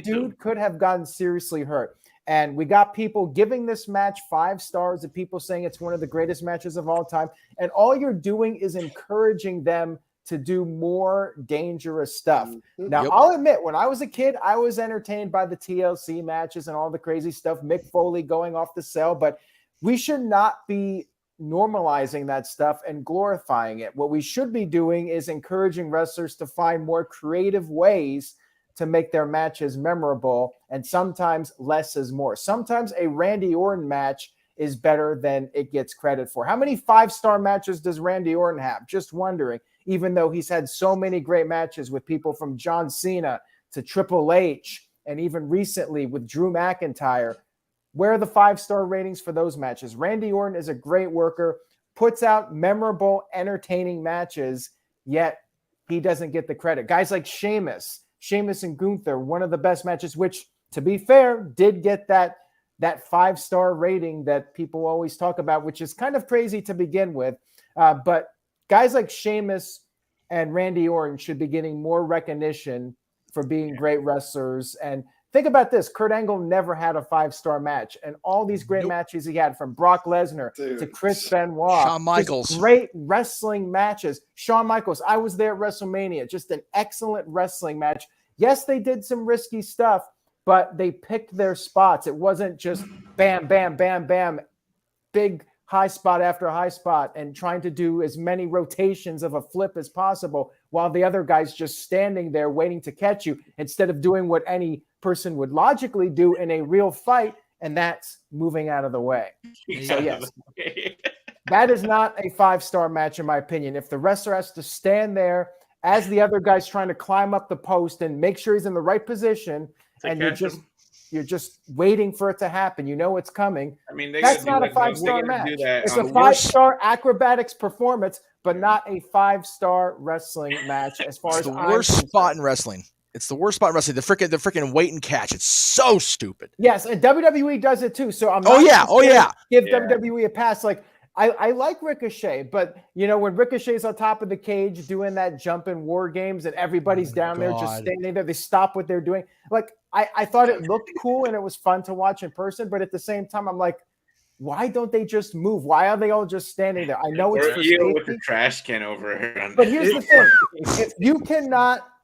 dude could have gotten seriously hurt. And we got people giving this match 5 stars and people saying it's one of the greatest matches of all time. And all you're doing is encouraging them to do more dangerous stuff. Now, I'll admit, when I was a kid, I was entertained by the TLC matches and all the crazy stuff, Mick Foley going off the cell, but we should not be normalizing that stuff and glorifying it. What we should be doing is encouraging wrestlers to find more creative ways to make their matches memorable, and sometimes less is more. Sometimes a Randy Orton match is better than it gets credit for. How many 5-star matches does Randy Orton have? Just wondering, even though he's had so many great matches with people from John Cena to Triple H, and even recently with Drew McIntyre. Where are the 5-star ratings for those matches? Randy Orton is a great worker, puts out memorable, entertaining matches, yet he doesn't get the credit. Guys like Sheamus and Gunther, one of the best matches, which, to be fair, did get that 5-star rating that people always talk about, which is kind of crazy to begin with. But guys like Sheamus and Randy Orton should be getting more recognition for being great wrestlers. And think about this. Kurt Angle never had a 5-star match. And all these great matches he had, from Brock Lesnar to Chris Benoit. Shawn Michaels. Great wrestling matches. Shawn Michaels. I was there at WrestleMania. Just an excellent wrestling match. Yes, they did some risky stuff, but they picked their spots. It wasn't just bam, bam, bam, bam, big high spot after high spot and trying to do as many rotations of a flip as possible while the other guy's just standing there waiting to catch you, instead of doing what any person would logically do in a real fight, and that's moving out of the way. So yes, that is not a 5-star match in my opinion. If the wrestler has to stand there as the other guy's trying to climb up the post and make sure he's in the right position, and you're just waiting for it to happen. You know it's coming. I mean, that's not a 5-star match. It's a 5-star acrobatics performance, but not a 5-star wrestling match. As far as the worst spot in wrestling. It's the worst spot in wrestling. The freaking wait and catch. It's so stupid. Yes, and WWE does it too. So I'm not give WWE a pass. Like I like Ricochet, but when Ricochet's on top of the cage doing that jump in War Games and everybody's down there just standing there, they stop what they're doing. Like I thought it looked cool and it was fun to watch in person, but at the same time, I'm like, why don't they just move? Why are they all just standing there? I know it's for safety, with the trash can over here. But here's the thing: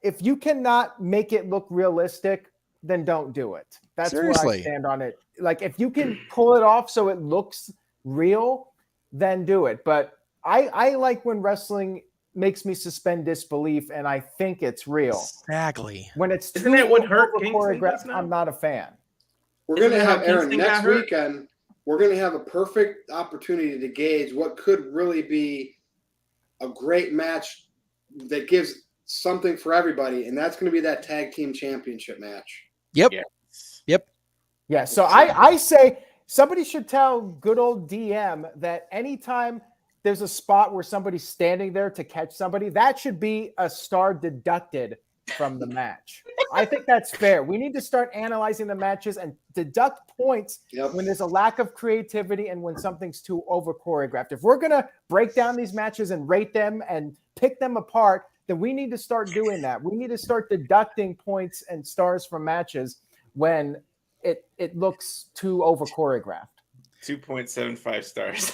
if you cannot make it look realistic, then don't do it. That's where I stand on it. Like if you can pull it off so it looks real, then do it. But I like when wrestling makes me suspend disbelief, and I think it's real. Exactly. When it's Isn't that what hurt choreographed, I'm not a fan. We're going to have, Aaron, next weekend, we're going to have a perfect opportunity to gauge what could really be a great match that gives something for everybody, and that's going to be that tag team championship match. Yep. Yeah, so I say somebody should tell good old DM that anytime there's a spot where somebody's standing there to catch somebody, that should be a star deducted from the match. I think that's fair. We need to start analyzing the matches and deduct points when there's a lack of creativity and when something's too over choreographed. If we're going to break down these matches and rate them and pick them apart, then we need to start doing that. We need to start deducting points and stars from matches when it looks too over choreographed. 2.75 stars.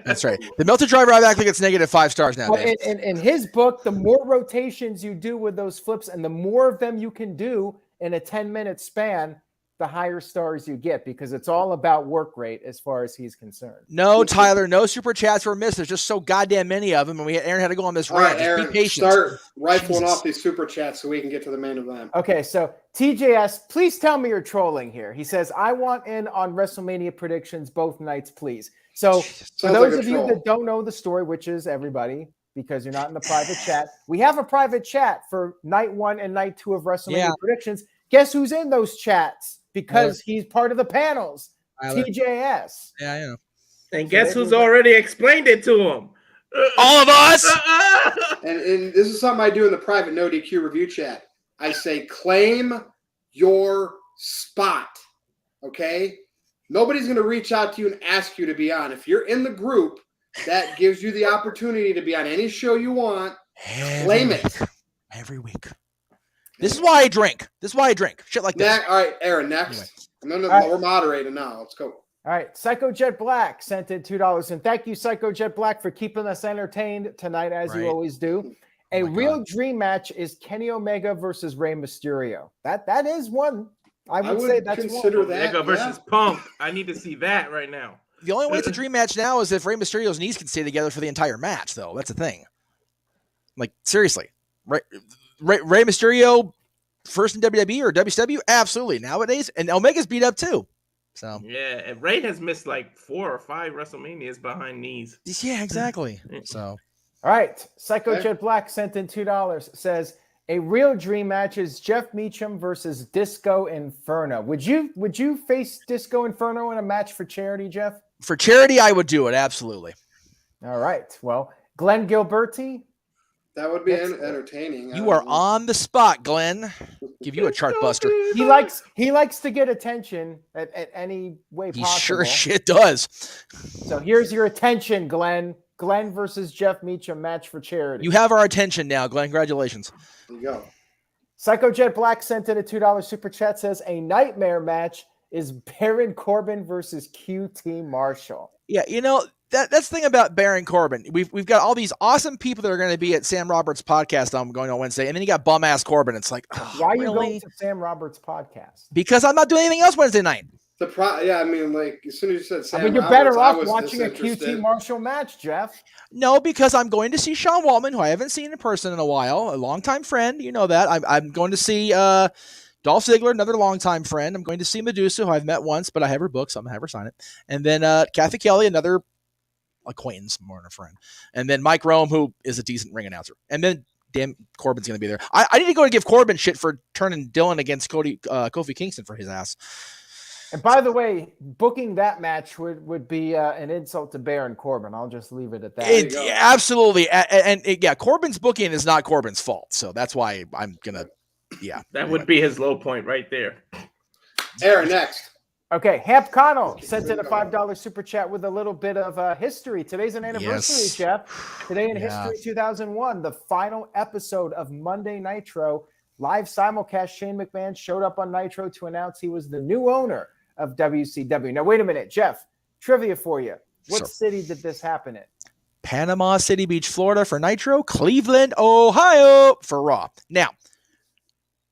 That's right. The Melted Driver, I think it's negative 5 stars now. Well, in his book, the more rotations you do with those flips and the more of them you can do in a 10-minute span, the higher stars you get, because it's all about work rate as far as he's concerned. No, Tyler, no super chats were missed. There's just so goddamn many of them, and Aaron had to go on this rant. Aaron, be patient. Start rifling off these super chats so we can get to the main event. Okay, so TJS, please tell me you're trolling here. He says, I want in on WrestleMania predictions both nights, please. So for those of you that don't know the story, which is everybody, because you're not in the private chat, we have a private chat for night 1 and night 2 of WrestleMania predictions. Guess who's in those chats? Because he's part of the panels. TJS. Yeah, I know. And guess who's already explained it to him? All of us. And this is something I do in the private NoDQ review chat. I say, claim your spot. Okay? Nobody's going to reach out to you and ask you to be on. If you're in the group, that gives you the opportunity to be on any show you want. Claim it. Every week. This is why I drink. Shit like this. All right, Aaron, next. Anyway. We're moderating now. Let's go. All right. Psycho Jet Black sent in $2. And thank you, Psycho Jet Black, for keeping us entertained tonight, as you always do. A real dream match is Kenny Omega versus Rey Mysterio. That is one. I would say that's consider one. that. Omega versus Punk. I need to see that right now. The only way it's a dream match now is if Rey Mysterio's knees can stay together for the entire match, though. That's the thing. Like, seriously. Rey Mysterio first in WWE or WCW? Absolutely. Nowadays, and Omega's beat up too. So yeah, and Ray has missed like 4 or 5 WrestleManias behind knees. Yeah, exactly. So all right. Psycho Jet Black sent in $2. Says a real dream match is Jeff Meacham versus Disco Inferno. Would you face Disco Inferno in a match for charity, Jeff? For charity, I would do it. Absolutely. All right. Well, Glenn Gilberti. That would be entertaining. You are on the spot, Glenn. Give you a chart buster. He likes to get attention at any way possible. He sure shit does. So here's your attention, Glenn. Glenn versus Jeff Meacham match for charity. You have our attention now, Glenn. Congratulations. There you go. Psycho Jet Black sent in a $2 super chat, says a nightmare match is Baron Corbin versus QT Marshall. Yeah, that's the thing about Baron Corbin. We've got all these awesome people that are going to be at Sam Roberts' podcast going on Wednesday, and then you got bum ass Corbin. It's like, why are you really? going to Sam Roberts' podcast? Because I'm not doing anything else Wednesday night. Yeah, I mean, like as soon as you said Sam, you're Roberts, better I off was watching a disinterested. QT Marshall match, Jeff. No, because I'm going to see Sean Waltman, who I haven't seen in person in a while, a longtime friend. You know that. I'm going to see Dolph Ziggler, another longtime friend. I'm going to see Medusa, who I've met once, but I have her book, so I'm going to have her sign it. And then Kathy Kelly, another acquaintance, more than a friend. And then Mike Rome, who is a decent ring announcer. And then damn, Corbin's going to be there. I need to go and give Corbin shit for turning Dylan against Kofi Kingston for his ass. And by the way, booking that match would be an insult to Baron Corbin. I'll just leave it at that. Absolutely. And Corbin's booking is not Corbin's fault. So that's why I'm going to, That would be his low point right there. Aaron, next. Okay, Hamp Connell sent in a $5 super chat with a little bit of history. Today's an anniversary, Yes. Jeff. Today in history, 2001, the final episode of Monday Nitro. Live simulcast, Shane McMahon showed up on Nitro to announce he was the new owner of WCW. Now, wait a minute, Jeff. Trivia for you. What city did this happen in? Panama City Beach, Florida for Nitro, Cleveland, Ohio for Raw. Now,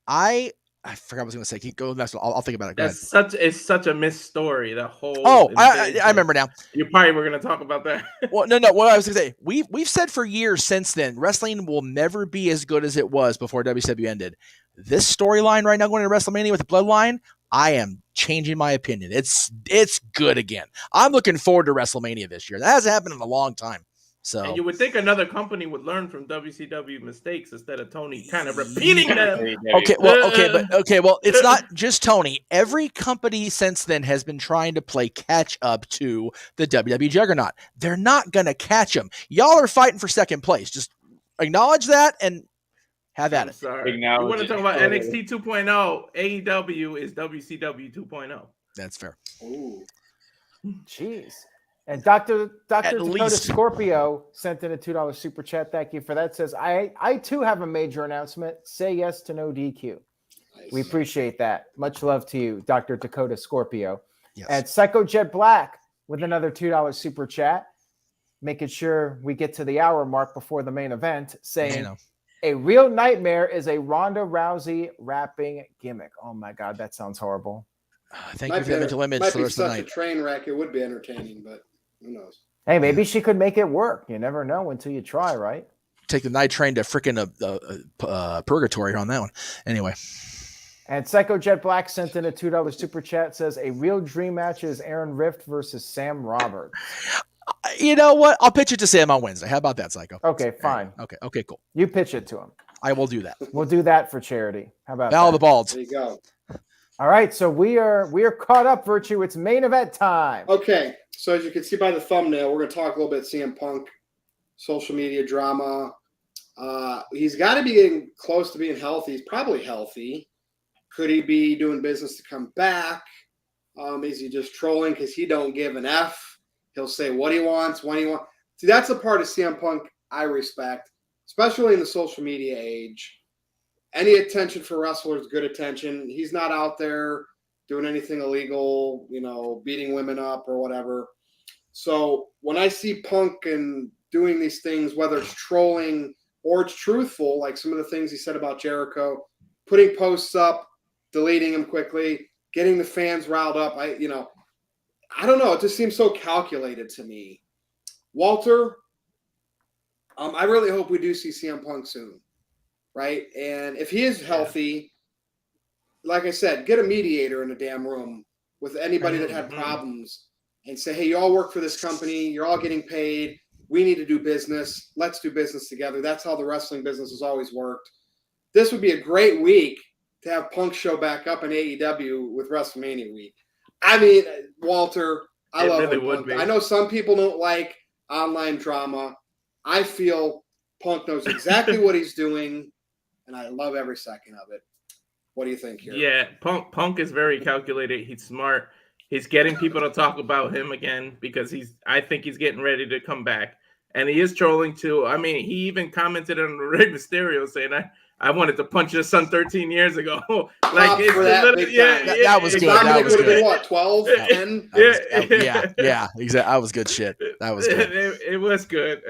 I forgot what I was going to say. Keep going. I'll think about it. Go ahead. It's such a missed story. The whole. I remember now. You probably were going to talk about that. Well, no. What I was going to say, we've said for years since then, wrestling will never be as good as it was before WCW ended. This storyline right now going to WrestleMania with the Bloodline, I am changing my opinion. It's good again. I'm looking forward to WrestleMania this year. That hasn't happened in a long time. So, and you would think another company would learn from WCW mistakes instead of Tony kind of repeating them. Okay, well, it's not just Tony. Every company since then has been trying to play catch up to the WWE juggernaut. They're not going to catch them. Y'all are fighting for second place. Just acknowledge that and have at it. Sorry. You want to talk about NXT 2.0? AEW is WCW 2.0. That's fair. Ooh. Jeez. And Dr. Dakota Scorpio sent in a $2 super chat. Thank you for that. Says, I too have a major announcement. Say yes to NoDQ. Nice. We appreciate that. Much love to you, Dr. Dakota Scorpio. Yes. And Psycho Jet Black with another $2 super chat, making sure we get to the hour mark before the main event, saying a real nightmare is a Ronda Rousey rapping gimmick. Oh my God, that sounds horrible. Thank you for the mental image for the rest of the night. Might be such a train wreck. It would be entertaining, but who knows? Hey, maybe she could make it work. You never know until you try, right? Take the night train to freaking purgatory on that one. Anyway. And Psycho Jet Black sent in a $2 super chat. Says a real dream match is Aaron Rift versus Sam Roberts. You know what? I'll pitch it to Sam on Wednesday. How about that, Psycho? Okay, fine. Okay, cool. You pitch it to him. I will do that. We'll do that for charity. How about Battle of the Balds? There you go. All right, so we are caught up, Virtue. It's main event time. Okay, so as you can see by the thumbnail, we're going to talk a little bit CM Punk, social media drama. He's got to be getting close to being healthy. He's probably healthy. Could he be doing business to come back? Is he just trolling because he don't give an F? He'll say what he wants, when he wants. See, that's the part of CM Punk I respect, especially in the social media age. Any attention for wrestlers, good attention. He's not out there doing anything illegal, beating women up or whatever. So when I see Punk and doing these things, whether it's trolling or it's truthful, like some of the things he said about Jericho, putting posts up, deleting them quickly, getting the fans riled up, I don't know. It just seems so calculated to me. Walter, I really hope we do see CM Punk soon. Right? And if he is healthy, like I said, get a mediator in a damn room with anybody that had problems and say, hey, you all work for this company. You're all getting paid. We need to do business. Let's do business together. That's how the wrestling business has always worked. This would be a great week to have Punk show back up in AEW with WrestleMania week. I mean, Walter, I love Punk. I know some people don't like online drama. I feel Punk knows exactly what he's doing. And I love every second of it. What do you think here? Yeah, Punk is very calculated. He's smart. He's getting people to talk about him again because I think he's getting ready to come back. and he is trolling too. I mean, he even commented on Rey Mysterio saying, I wanted to punch your son 13 years ago. Props it's for that big time. That was good. Dominic That was would have been good. what, 12, 10? Yeah, exactly. That was good shit. That was good. It was good.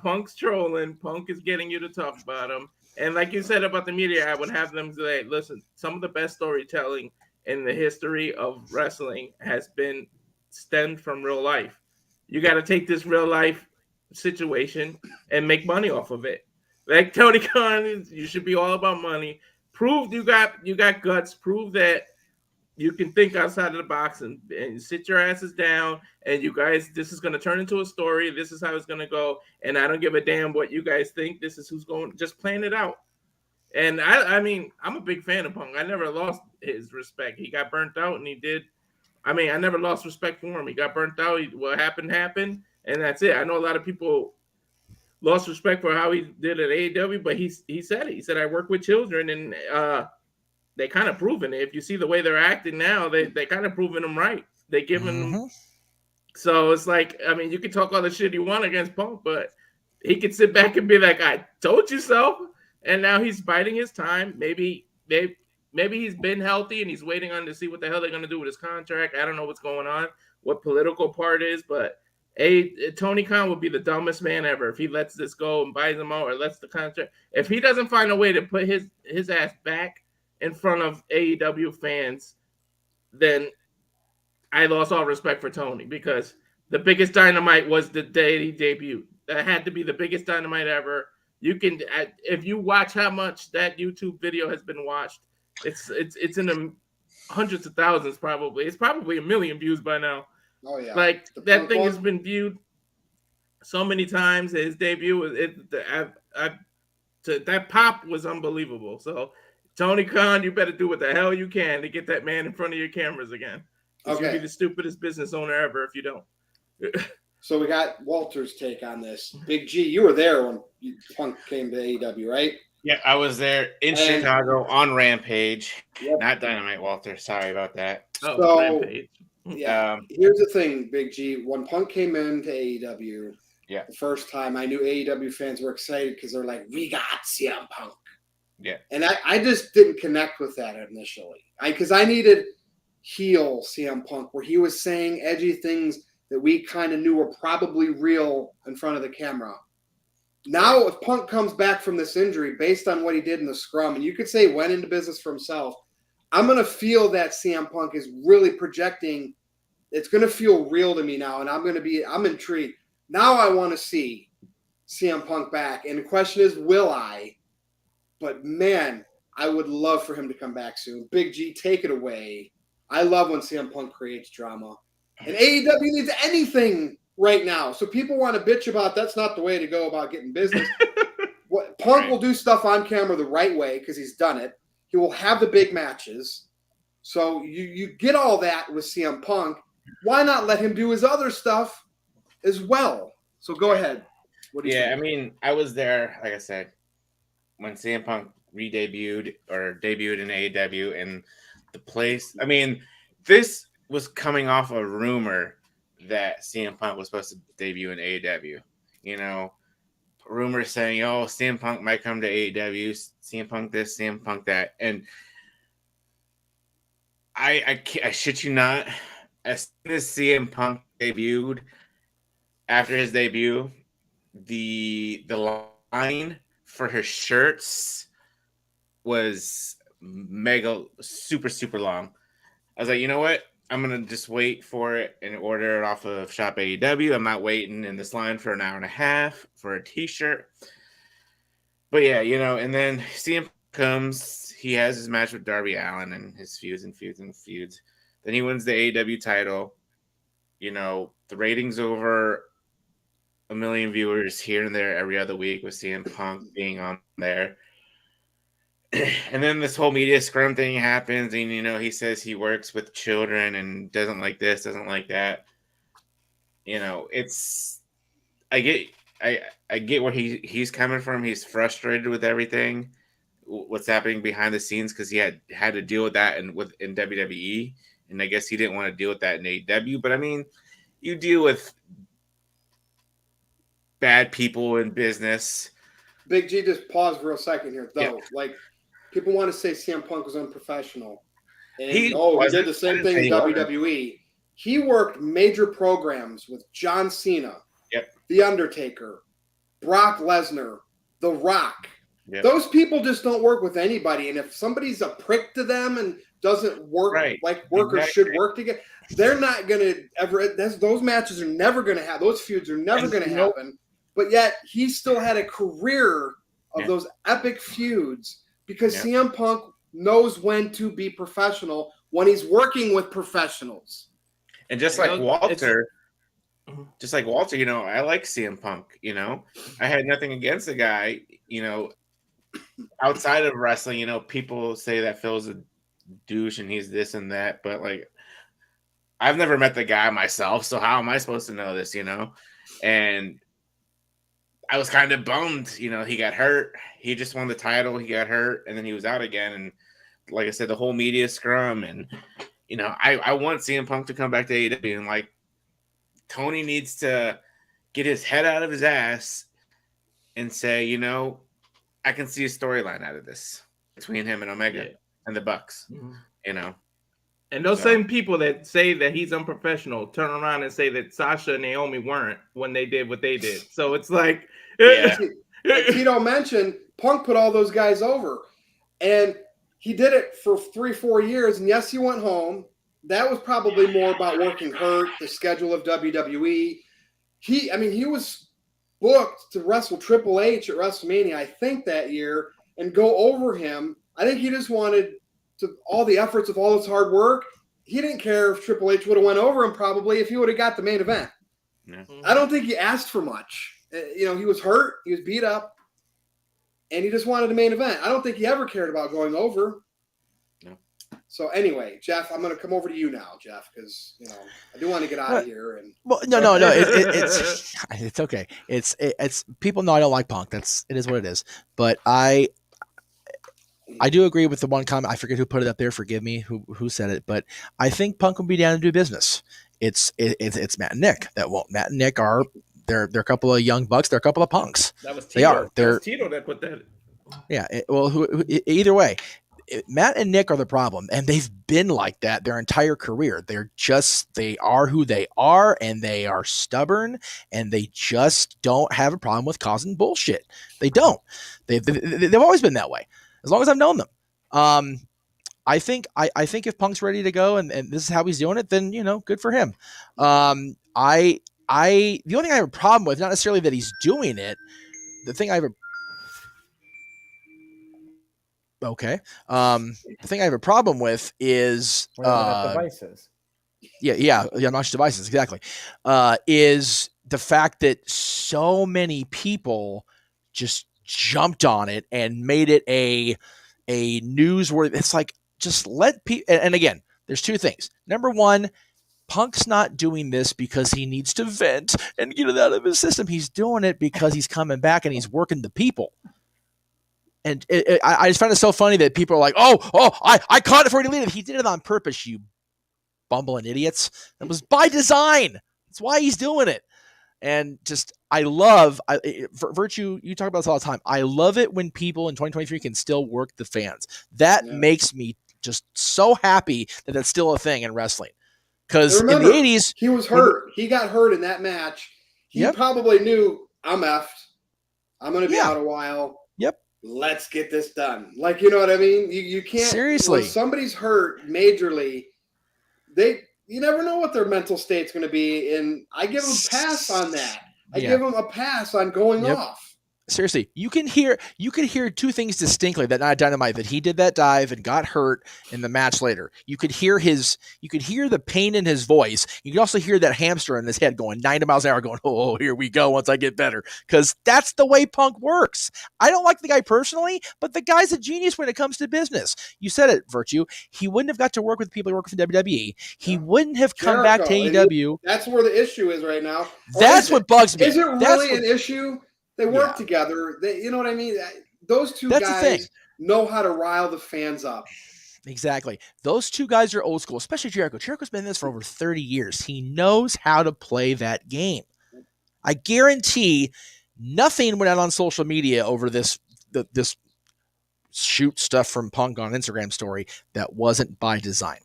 Punk's trolling. Punk is getting you to talk about him. And like you said about the media, I would have them say, listen, some of the best storytelling in the history of wrestling has been stemmed from real life. You got to take this real life situation and make money off of it. Like Tony Khan, you should be all about money. Prove you got guts. Prove that you can think outside of the box and sit your asses down. And you guys, this is going to turn into a story. This is how it's going to go. And I don't give a damn what you guys think. This is who's going. Just plan it out. And I mean, I'm a big fan of Punk. I never lost his respect. He got burnt out, and he did. I mean, I never lost respect for him. He got burnt out. What happened, and that's it. I know a lot of people lost respect for how he did at AEW, but he said it. He said, I work with children, and they kind of proven it. If you see the way they're acting now, they kind of proven them right. They giving them. So it's like, I mean, you can talk all the shit you want against Punk, but he could sit back and be like, I told you so. And now he's biding his time. Maybe he's been healthy and he's waiting on to see what the hell they're going to do with his contract. I don't know what's going on, what political part is, but Tony Khan would be the dumbest man ever if he lets this go and buys him out or lets the contract. If he doesn't find a way to put his ass back in front of AEW fans, then I lost all respect for Tony, because the biggest Dynamite was the day he debuted. That had to be the biggest Dynamite ever. You can, if you watch how much that YouTube video has been watched, it's in the hundreds of thousands probably. It's probably 1 million views by now. Oh yeah, like that thing has been viewed so many times. His debut, that pop was unbelievable. So Tony Khan, you better do what the hell you can to get that man in front of your cameras again. Okay. You'll be the stupidest business owner ever if you don't. So we got Walter's take on this. Big G, you were there when Punk came to AEW, right? Yeah, I was there in Chicago on Rampage. Yep. Not Dynamite, Walter. Sorry about that. So, Rampage. Yeah. Here's the thing, Big G. When Punk came into AEW, the first time, I knew AEW fans were excited because they're like, we got CM Punk. Yeah. And I just didn't connect with that initially. Because I needed heel CM Punk, where he was saying edgy things that we kind of knew were probably real in front of the camera. Now, if Punk comes back from this injury based on what he did in the scrum, and you could say went into business for himself, I'm going to feel that CM Punk is really projecting. It's going to feel real to me now, and I'm intrigued. Now I want to see CM Punk back, and the question is, will I? But, man, I would love for him to come back soon. Big G, take it away. I love when CM Punk creates drama. And AEW needs anything right now. So people want to bitch about that's not the way to go about getting business. Punk will do stuff on camera the right way because he's done it. He will have the big matches. So you get all that with CM Punk. Why not let him do his other stuff as well? So go ahead. What do you think? I mean, I was there, like I said, when CM Punk debuted in AEW, and the place. I mean, this was coming off a rumor that CM Punk was supposed to debut in AEW. You know, rumors saying, oh, CM Punk might come to AEW, CM Punk this, CM Punk that. And I shit you not, as soon as CM Punk debuted, after his debut, the line for his shirts was super long. I was like, you know what? I'm going to just wait for it and order it off of Shop AEW. I'm not waiting in this line for an hour and a half for a t-shirt. But yeah, you know, and then CM comes, he has his match with Darby Allin and his feuds. Then he wins the AEW title. You know, the ratings over 1 million viewers here and there every other week with CM Punk being on there. And then this whole media scrum thing happens, and you know, he says he works with children and doesn't like this, doesn't like that. You know, I get where he's coming from. He's frustrated with everything, what's happening behind the scenes, because he had to deal with that in WWE, and I guess he didn't want to deal with that in AEW. But I mean, you deal with bad people in business. Big G, just pause for a second here, though. Yeah. Like, people want to say CM Punk was unprofessional. And, He he wasn't. did the I same didn't thing say in he wasn't. WWE. He worked major programs with John Cena, Yep. The Undertaker, Brock Lesnar, The Rock. Yep. Those people just don't work with anybody. And if somebody's a prick to them and doesn't work like workers should work together, they're not going to ever – those matches are never going to happen. Those feuds are never going to happen. But yet he still had a career of those epic feuds because CM Punk knows when to be professional when he's working with professionals. And just like Walter, you know, I like CM Punk, you know. I had nothing against the guy, you know. Outside of wrestling, you know, people say that Phil's a douche and he's this and that, but like I've never met the guy myself, so how am I supposed to know this, you know? And I was kind of bummed, you know, he got hurt. He just won the title, he got hurt, and then he was out again. And like I said, the whole media scrum, and you know, I want CM Punk to come back to AEW, and like Tony needs to get his head out of his ass and say, you know, I can see a storyline out of this between him and Omega and the Bucks, you know. And those same people that say that he's unprofessional turn around and say that Sasha and Naomi weren't when they did what they did. So it's like, like Tito mentioned, Punk put all those guys over. And he did it for 3-4 years. And yes, he went home. That was probably more about working hurt, the schedule of WWE. He was booked to wrestle Triple H at WrestleMania, I think, that year, and go over him. I think he just wanted to all the efforts of all his hard work. He didn't care if Triple H would have went over him probably if he would have got the main event. Yeah. I don't think he asked for much. You know, he was hurt, he was beat up, and he just wanted the main event. I don't think he ever cared about going over. No. So anyway, Jeff, I'm going to come over to you now, Jeff, because you know I do want to get out of here. And well, no, it's okay. It's people know I don't like Punk. It is what it is. But I do agree with the one comment. I forget who put it up there. Forgive me, who said it. But I think Punk will be down to do business. It's Matt and Nick that won't. Matt and Nick are they're a couple of young bucks. They're a couple of punks. That was Tito. They are. That was Tito that put that. Yeah. Either way. Matt and Nick are the problem, and they've been like that their entire career. They are who they are, and they are stubborn, and they just don't have a problem with causing bullshit. They don't. They've always been that way, as long as I've known them. I think if Punk's ready to go, and this is how he's doing it, then you know, good for him. The only thing I have a problem with, not necessarily that he's doing it, the thing I have a the thing I have a problem with is devices. Yeah, obnoxious devices, exactly. Is the fact that so many people just jumped on it and made it a newsworthy. It's like, just let people. And again, there's two things. Number one, Punk's not doing this because he needs to vent and get it out of his system. He's doing it because he's coming back and he's working the people. And I just find it so funny that people are like, I caught it before he deleted it. He did it on purpose, you bumbling idiots. It was by design. That's why he's doing it. And just, Virtue, you talk about this all the time. I love it when people in 2023 can still work the fans. That makes me just so happy that that's still a thing in wrestling. Because in the 80s... he was hurt. He got hurt in that match. He probably knew, I'm effed. I'm going to be out a while. Yep. Let's get this done. Like, you know what I mean? You can't. Seriously. When somebody's hurt majorly, you never know what their mental state's going to be. And I give them a pass on that. I give them a pass on going off. Seriously, you can hear two things distinctly that Night Dynamite, that he did that dive and got hurt in the match later. You could hear the pain in his voice. You could also hear that hamster in his head going 90 miles an hour going, oh, here we go once I get better. Because that's the way Punk works. I don't like the guy personally, but the guy's a genius when it comes to business. You said it, Virtue. He wouldn't have got to work with people who work for WWE. He wouldn't have come back to AEW. That's where the issue is right now. That's what bugs me. Is it really an issue? They work together. You know what I mean? Those two guys know how to rile the fans up. Exactly. Those two guys are old school, especially Jericho. Jericho's been in this for over 30 years. He knows how to play that game. I guarantee nothing went out on social media over this shoot stuff from Punk on Instagram story that wasn't by design.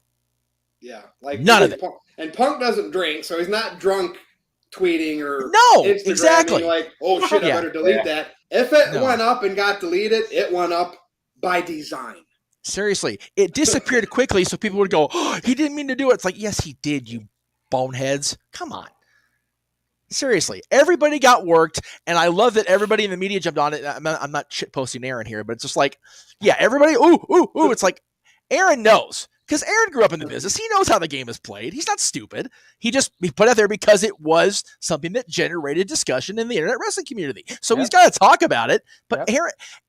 Yeah, like none of it. And Punk doesn't drink, so he's not drunk tweeting or Instagramming exactly. like, oh shit, I better delete that. If it went up and got deleted, it went up by design. Seriously, it disappeared quickly, so people would go, oh, he didn't mean to do it. It's like, yes, he did, you boneheads. Come on. Seriously, everybody got worked, and I love that everybody in the media jumped on it. I'm not shit posting Aaron here, but it's just like, yeah, everybody, ooh. It's like, Aaron knows, because Aaron grew up in the business. He knows how the game is played. He's not stupid. He put it out there because it was something that generated discussion in the internet wrestling community. So he's got to talk about it. But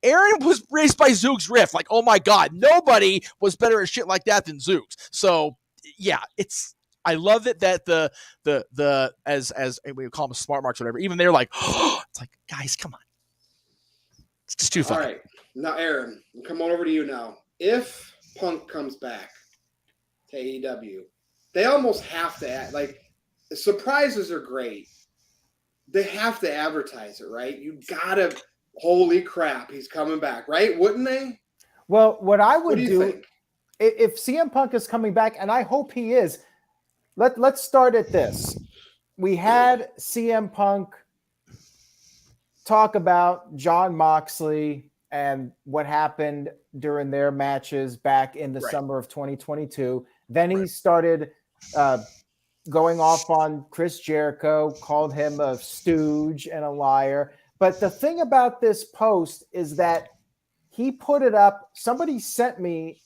Aaron was raised by Zoog's Riff. Like, oh my God, nobody was better at shit like that than Zoog's. So yeah, I love it that the as we call them smart marks or whatever, even they're like, oh, it's like, guys, come on. It's just too funny. All right. Now, Aaron, I'm coming over to you now. If Punk comes back to AEW, they almost have to act like surprises are great. They have to advertise it, right? You gotta, holy crap, he's coming back, right? Wouldn't they? Well, what I would do think? If CM Punk is coming back, and I hope he is, let's start at this. We had CM Punk talk about Jon Moxley and what happened during their matches back in the summer of 2022. Then he started going off on Chris Jericho, called him a stooge and a liar. But the thing about this post is that he put it up. Somebody sent me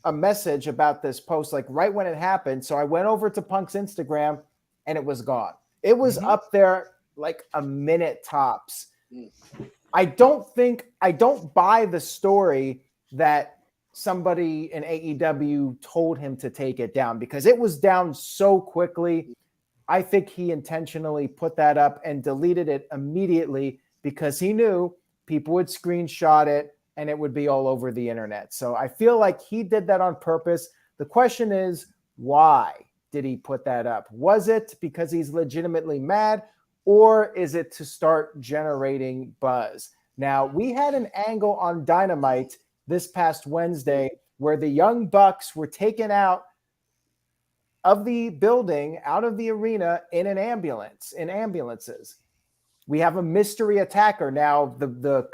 a message about this post, like right when it happened. So I went over to Punk's Instagram and it was gone. It was up there like a minute tops. I don't buy the story that somebody in AEW told him to take it down, because it was down so quickly. I think he intentionally put that up and deleted it immediately because he knew people would screenshot it and it would be all over the internet. So I feel like he did that on purpose. The question is, why did he put that up? Was it because he's legitimately mad, or is it to start generating buzz? Now, we had an angle on Dynamite this past Wednesday where the Young Bucks were taken out of the building, out of the arena in ambulances. We have a mystery attacker. Now, the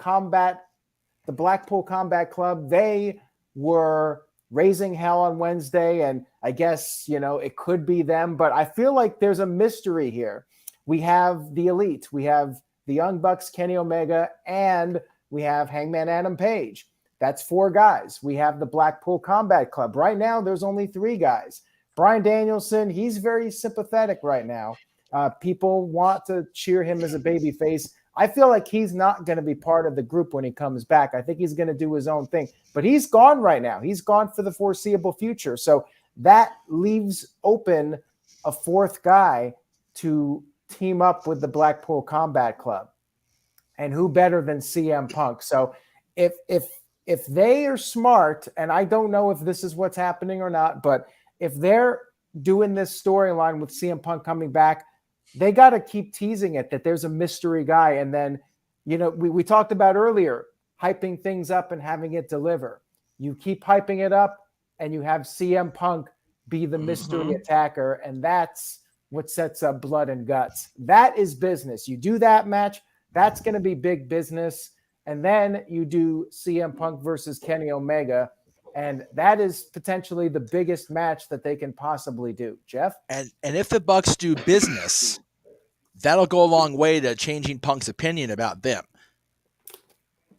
Blackpool Combat Club, they were raising hell on Wednesday, and I guess, it could be them, but I feel like there's a mystery here. We have the Elite, we have the Young Bucks, Kenny Omega, and we have Hangman Adam Page. That's 4 guys. We have the Blackpool Combat Club. Right now, there's only 3 guys. Bryan Danielson, he's very sympathetic right now. People want to cheer him as a babyface. I feel like he's not going to be part of the group when he comes back. I think he's going to do his own thing. But he's gone right now. He's gone for the foreseeable future. So that leaves open a 4th guy to team up with the Blackpool Combat Club. And who better than CM Punk? So if they are smart, and I don't know if this is what's happening or not, but if they're doing this storyline with CM Punk coming back, they got to keep teasing it that there's a mystery guy. And then, we talked about earlier, hyping things up and having it deliver. You keep hyping it up and you have CM Punk be the mystery attacker. And that's what sets up Blood and Guts. That is business. You do that match, that's going to be big business. And then you do CM Punk versus Kenny Omega. And that is potentially the biggest match that they can possibly do. Jeff? And if the Bucks do business, that'll go a long way to changing Punk's opinion about them.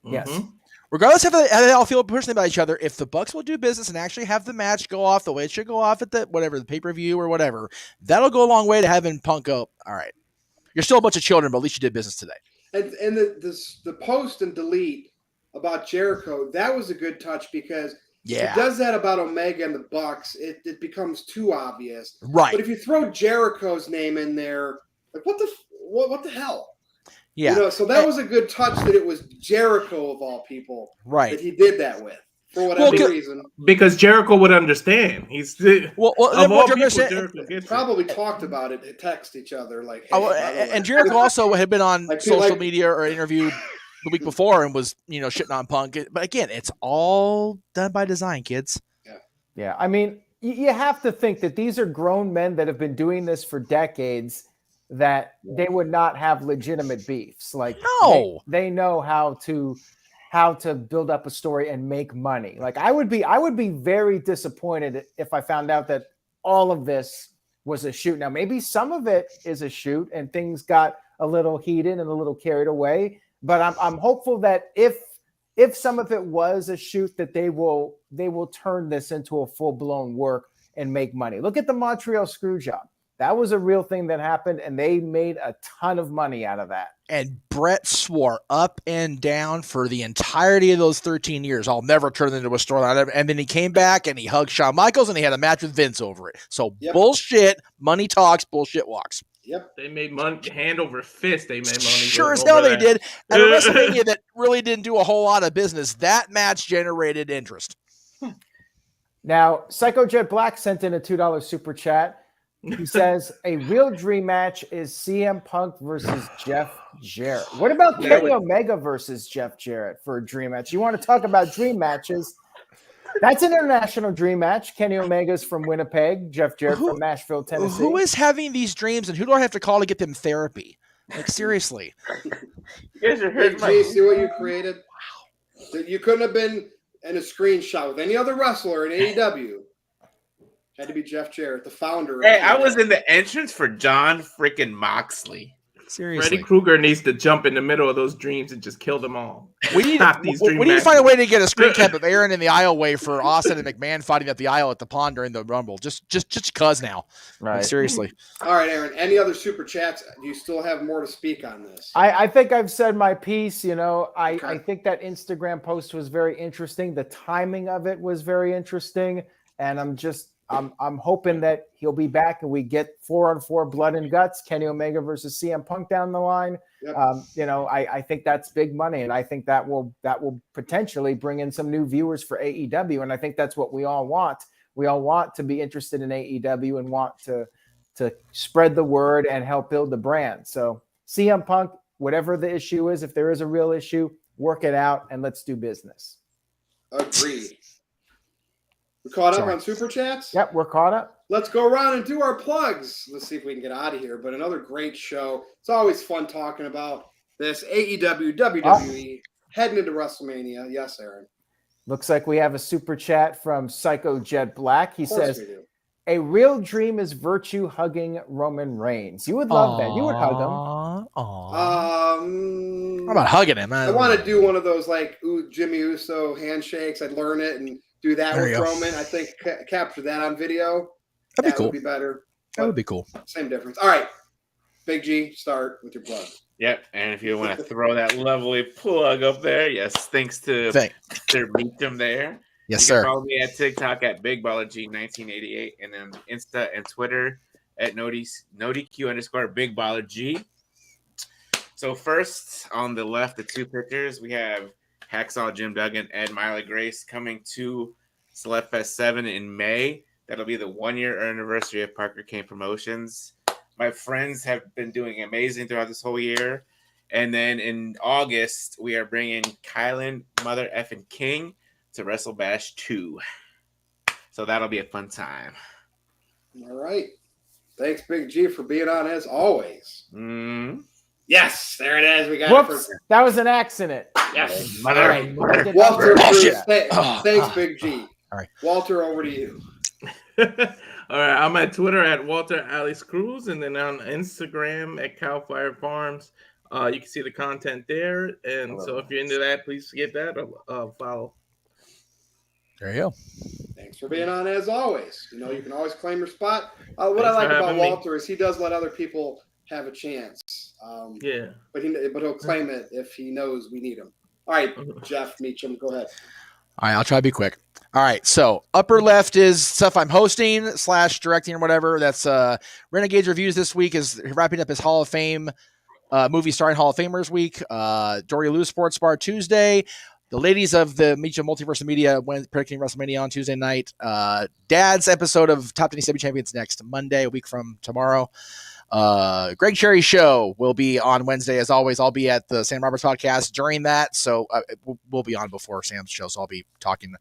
Yes. Regardless of how they all feel personally about each other, if the Bucks will do business and actually have the match go off the way it should go off at the pay-per-view or whatever, that'll go a long way to having Punk go, all right, you're still a bunch of children, but at least you did business today. And the post and delete about Jericho, that was a good touch because it does that about Omega and the Bucks. It becomes too obvious. Right. But if you throw Jericho's name in there, like what the hell? Yeah. So that was a good touch that it was Jericho of all people. Right. That he did that with. for whatever Well, reason. Because Jericho would understand. He's Well, of then all what you're people, gonna say- Jericho gets it. Probably talked about it, text each other like, hey, Oh, by the way. and Jericho also had been on Like, social like- media or interview the week before and was, shitting on Punk. But again, it's all done by design, kids. Yeah, I mean, you have to think that these are grown men that have been doing this for decades, that they would not have legitimate beefs. Like, No. they know how to build up a story and make money. Like, I would be very disappointed if I found out that all of this was a shoot. Now, maybe some of it is a shoot and things got a little heated and a little carried away, but I'm hopeful that if some of it was a shoot, that they will turn this into a full-blown work and make money. Look at the Montreal Screwjob. That was a real thing that happened, and they made a ton of money out of that. And Brett swore up and down for the entirety of those 13 years, I'll never turn it into a storyline. And then he came back and he hugged Shawn Michaels and he had a match with Vince over it. So bullshit, money talks, bullshit walks. Yep. They made money hand over fist. They made money. Sure as over hell they that. did. At a WrestleMania that really didn't do a whole lot of business, that match generated interest. Now, Psycho Jet Black sent in a $2 super chat. He says, a real dream match is CM Punk versus Jeff Jarrett. What about Kenny Omega versus Jeff Jarrett for a dream match? You want to talk about dream matches? That's an international dream match. Kenny Omega's from Winnipeg, Jeff Jarrett from Nashville, Tennessee. Who is having these dreams and who do I have to call to get them therapy? Like, seriously. You guys are Big hurting G, see what you created? Wow. You couldn't have been in a screenshot with any other wrestler in AEW. Had to be Jeff Jarrett, the founder. Hey, I was in the entrance for John freaking Moxley. Seriously. Freddy Krueger needs to jump in the middle of those dreams and just kill them all. We need Stop these dream to find a matches. way to get a screen cap of Aaron in the aisleway for Austin and McMahon fighting at the aisle at the pond during the Rumble. Just cuz now. Right. Like, seriously. All right, Aaron. Any other super chats? Do you still have more to speak on this? I think I've said my piece. I Okay. think that Instagram post was very interesting. The timing of it was very interesting. And I'm hoping that he'll be back and we get 4-on-4 blood and guts, Kenny Omega versus CM Punk down the line. Yep. I think that's big money, and I think that will potentially bring in some new viewers for AEW, and I think that's what we all want. We all want to be interested in AEW and want to spread the word and help build the brand. So CM Punk, whatever the issue is, if there is a real issue, work it out and let's do business. Agreed. We caught up on super chats? Yep, we're caught up. Let's go around and do our plugs. Let's see if we can get out of here. But another great show. It's always fun talking about this AEW, WWE, heading into WrestleMania. Yes, Aaron. Looks like we have a super chat from Psycho Jet Black. He Of course says, we do. a real dream is virtue hugging Roman Reigns. You would love that. You would hug him. How about hugging him? I want to do one of those like Jimmy Uso handshakes. I'd learn it and do that There with you go. Roman. I think capture that on video. That'd be That cool. would be better. That would be cool. Same difference. All right. Big G, start with your plug. Yep, and if you want to throw that lovely plug up there, yes, thanks to Mr. Meacham there. Yes, You can sir. follow me at TikTok at BigBallerG1988 and then Insta and Twitter at NoDQ_BigBallerG. So first, on the left, the two pictures, we have Hacksaw Jim Duggan, Ed Miley Grace coming to Celebfest 7 in May. That'll be the 1-year anniversary of Parker Kane Promotions. My friends have been doing amazing throughout this whole year. And then in August, we are bringing Kylan Mother Effin King to Wrestle Bash 2. So that'll be a fun time. All right. Thanks, Big G, for being on as always. Yes, there it is. We got it. Whoops, that was an accident. Yes. Mother. All right. I did Walter, not- Bullshit. thanks, Big G. All right. Walter, over to you. All right, I'm at Twitter at Walter Alice Cruz, and then on Instagram at Cowfire Farms. You can see the content there, and so if you're into that, please give that a follow. There you go. Thanks for being on as always. You know, you can always claim your spot. What Thanks I like for about having me. Walter is he does let other people have a chance. Yeah. But he'll claim it if he knows we need him. All right, Jeff Meacham, go ahead. All right, I'll try to be quick. All right, so upper left is stuff I'm hosting / directing or whatever. That's Renegades Reviews this week is wrapping up his Hall of Fame movie starring Hall of Famers week. Dory Lou Sports Bar Tuesday. the ladies of the Multiverse Media went predicting WrestleMania on Tuesday night. Dad's episode of Top 10 AEW Champions next Monday, a week from tomorrow. Greg Cherry's show will be on Wednesday, as always. I'll be at the Sam Roberts podcast during that, so we'll be on before Sam's show. So I'll be talking.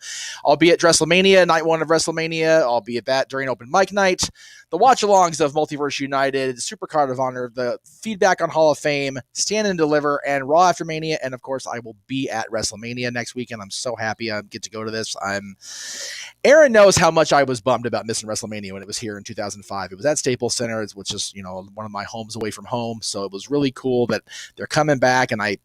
I'll be at WrestleMania, night one of WrestleMania. I'll be at that during open mic night. The watch-alongs of Multiverse United, Super Card of Honor, the feedback on Hall of Fame, Stand and Deliver, and Raw After Mania. And of course, I will be at WrestleMania next weekend. I'm so happy I get to go to this. Aaron knows how much I was bummed about missing WrestleMania when it was here in 2005. It was at Staples Center, which is, one of my homes away from home. So it was really cool that they're coming back, and I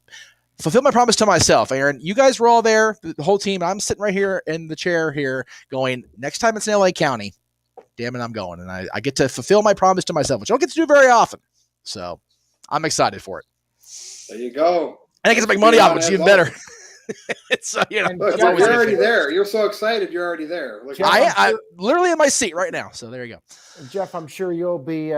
fulfilled my promise to myself. Aaron, you guys were all there, the whole team. I'm sitting right here in the chair here going, next time it's in LA County, damn it, I'm going. And I get to fulfill my promise to myself, which I don't get to do very often. So I'm excited for it. There you go. And I get to make money off it, which is even better. So, Look, you're already there. You're so excited. You're already there. Look, I'm literally in my seat right now. So there you go. Jeff, I'm sure you'll be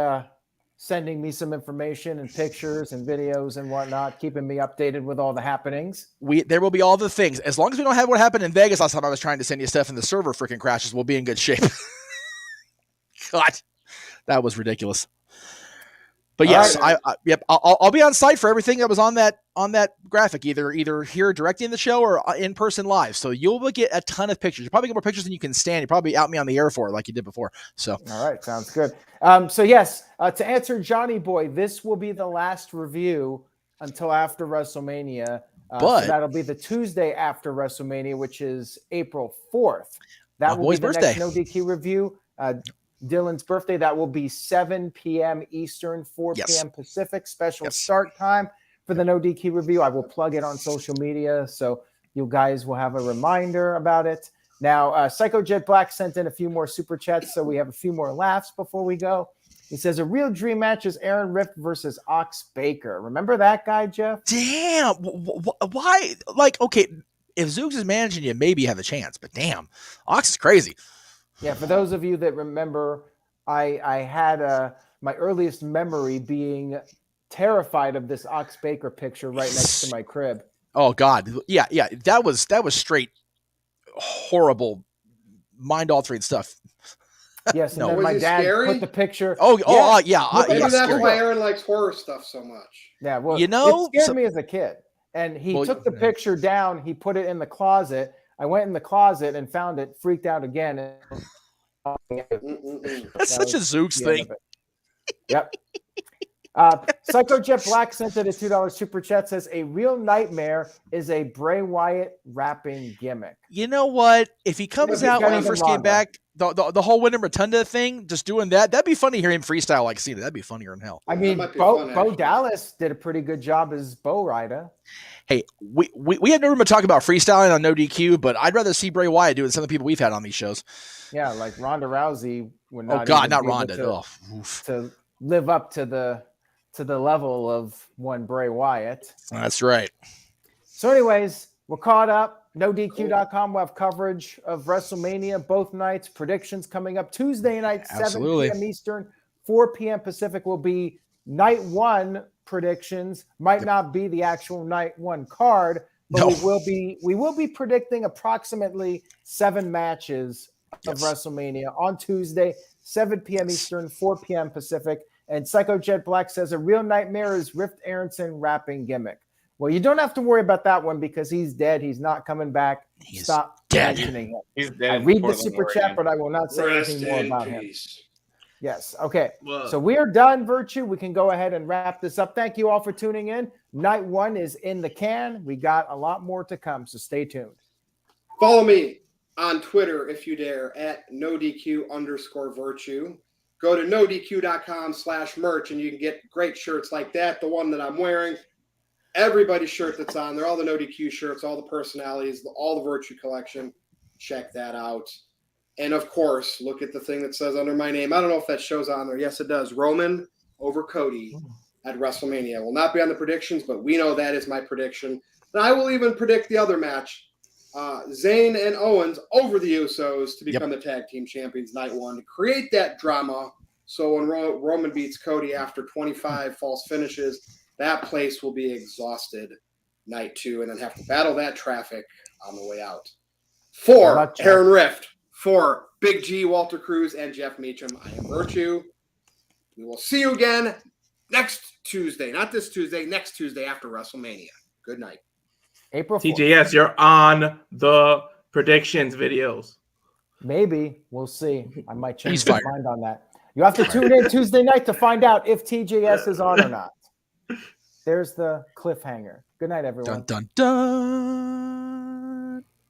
sending me some information and pictures and videos and whatnot, keeping me updated with all the happenings. There will be all the things. As long as we don't have what happened in Vegas last time I was trying to send you stuff and the server freaking crashes, we'll be in good shape. God, that was ridiculous. But yes, right. I'll be on site for everything that was on that graphic, either here directly in the show or in person live. So you'll get a ton of pictures. You'll probably get more pictures than you can stand. You'll probably out me on the air for it like you did before. So all right, sounds good. So yes, to answer Johnny Boy, this will be the last review until after WrestleMania. But so that'll be the Tuesday after WrestleMania, which is April 4th. That will be the birthday. next No DQ review. Dylan's birthday. That will be 7 p.m. Eastern, 4 p.m. Pacific. Special start time for the No DQ review. I will plug it on social media, so you guys will have a reminder about it. Now, Psycho Jet Black sent in a few more super chats, so we have a few more laughs before we go. He says, a real dream match is Aaron Rift versus Ox Baker. Remember that guy, Jeff? damn, why? Like, okay, if Zooks is managing you, maybe you have a chance. But damn, Ox is crazy. Yeah, for those of you that remember, I had my earliest memory being terrified of this Ox Baker picture right next to my crib. Oh God, yeah, that was straight horrible, mind-altering stuff. Yes, and No. then Was my it dad scary? put the picture. Yeah. maybe that's Scary. why Aaron likes horror stuff so much. Yeah, well, You it scared me as a kid. And he took the picture down. He put it in the closet. I went in the closet and found it. Freaked out again. That's such a Zooks thing. Yep. Psycho Jet Black sent it a $2 super chat. Says a real nightmare is a Bray Wyatt rapping gimmick. You know what? If he comes out when he first came Ronda. back, the whole Wyndham Rotunda thing, just doing that'd be funny. Hearing him freestyle like Cena, that'd be funnier than hell. I mean, might be Bo fun, actually. Dallas did a pretty good job as Bo Rider. Hey, we have no room to talk about freestyling on No DQ, but I'd rather see Bray Wyatt do it than some of the people we've had on these shows. Yeah, like Ronda Rousey would Oh not. God, even not be able Ronda. to live up to the level of one Bray Wyatt. That's right. So, anyways, we're caught up. NoDQ.com will have coverage of WrestleMania both nights. Predictions coming up Tuesday night, Absolutely. 7 p.m. Eastern, 4 p.m. Pacific will be night one predictions. Might not be the actual night one card, but we will be predicting approximately 7 matches of WrestleMania on Tuesday, 7 p.m. Eastern, 4 p.m. Pacific. And Psycho Jet Black says a real nightmare is Rift Aronson rapping gimmick. Well, you don't have to worry about that one because he's dead. He's not coming back. Stop mentioning him. He's dead. I in read the Portland, super Oregon. chat, but I will not say Rest anything more in about him. peace. Yes. Okay. Whoa. So we are done, Virtue. We can go ahead and wrap this up. Thank you all for tuning in. Night one is in the can. We got a lot more to come, so stay tuned. Follow me on Twitter if you dare at NoDQ_virtue. Go to NoDQ.com/merch and you can get great shirts like that. The one that I'm wearing, everybody's shirt that's on there, all the NoDQ shirts, all the personalities, all the Virtue collection. Check that out. And of course, look at the thing that says under my name. I don't know if that shows on there. Yes, it does. Roman over Cody at WrestleMania. Will not be on the predictions, but we know that is my prediction. And I will even predict the other match. Zayn and Owens over the Usos to become the tag team champions night one to create that drama. So when Roman beats Cody after 25 false finishes, that place will be exhausted. night 2 and then have to battle that traffic on the way out. Good For luck, Jeff. Aaron Rift, for Big G, Walter Cruz, and Jeff Meacham, I am Virtue. We will see you again next Tuesday. Not this Tuesday, next Tuesday after WrestleMania. Good night. April 4th. TJS, you're on the predictions videos. Maybe. We'll see. I might change He's my fired. mind on that. You have to tune in Tuesday night to find out if TJS is on or not. There's the cliffhanger. Good night, everyone. Dun dun dun.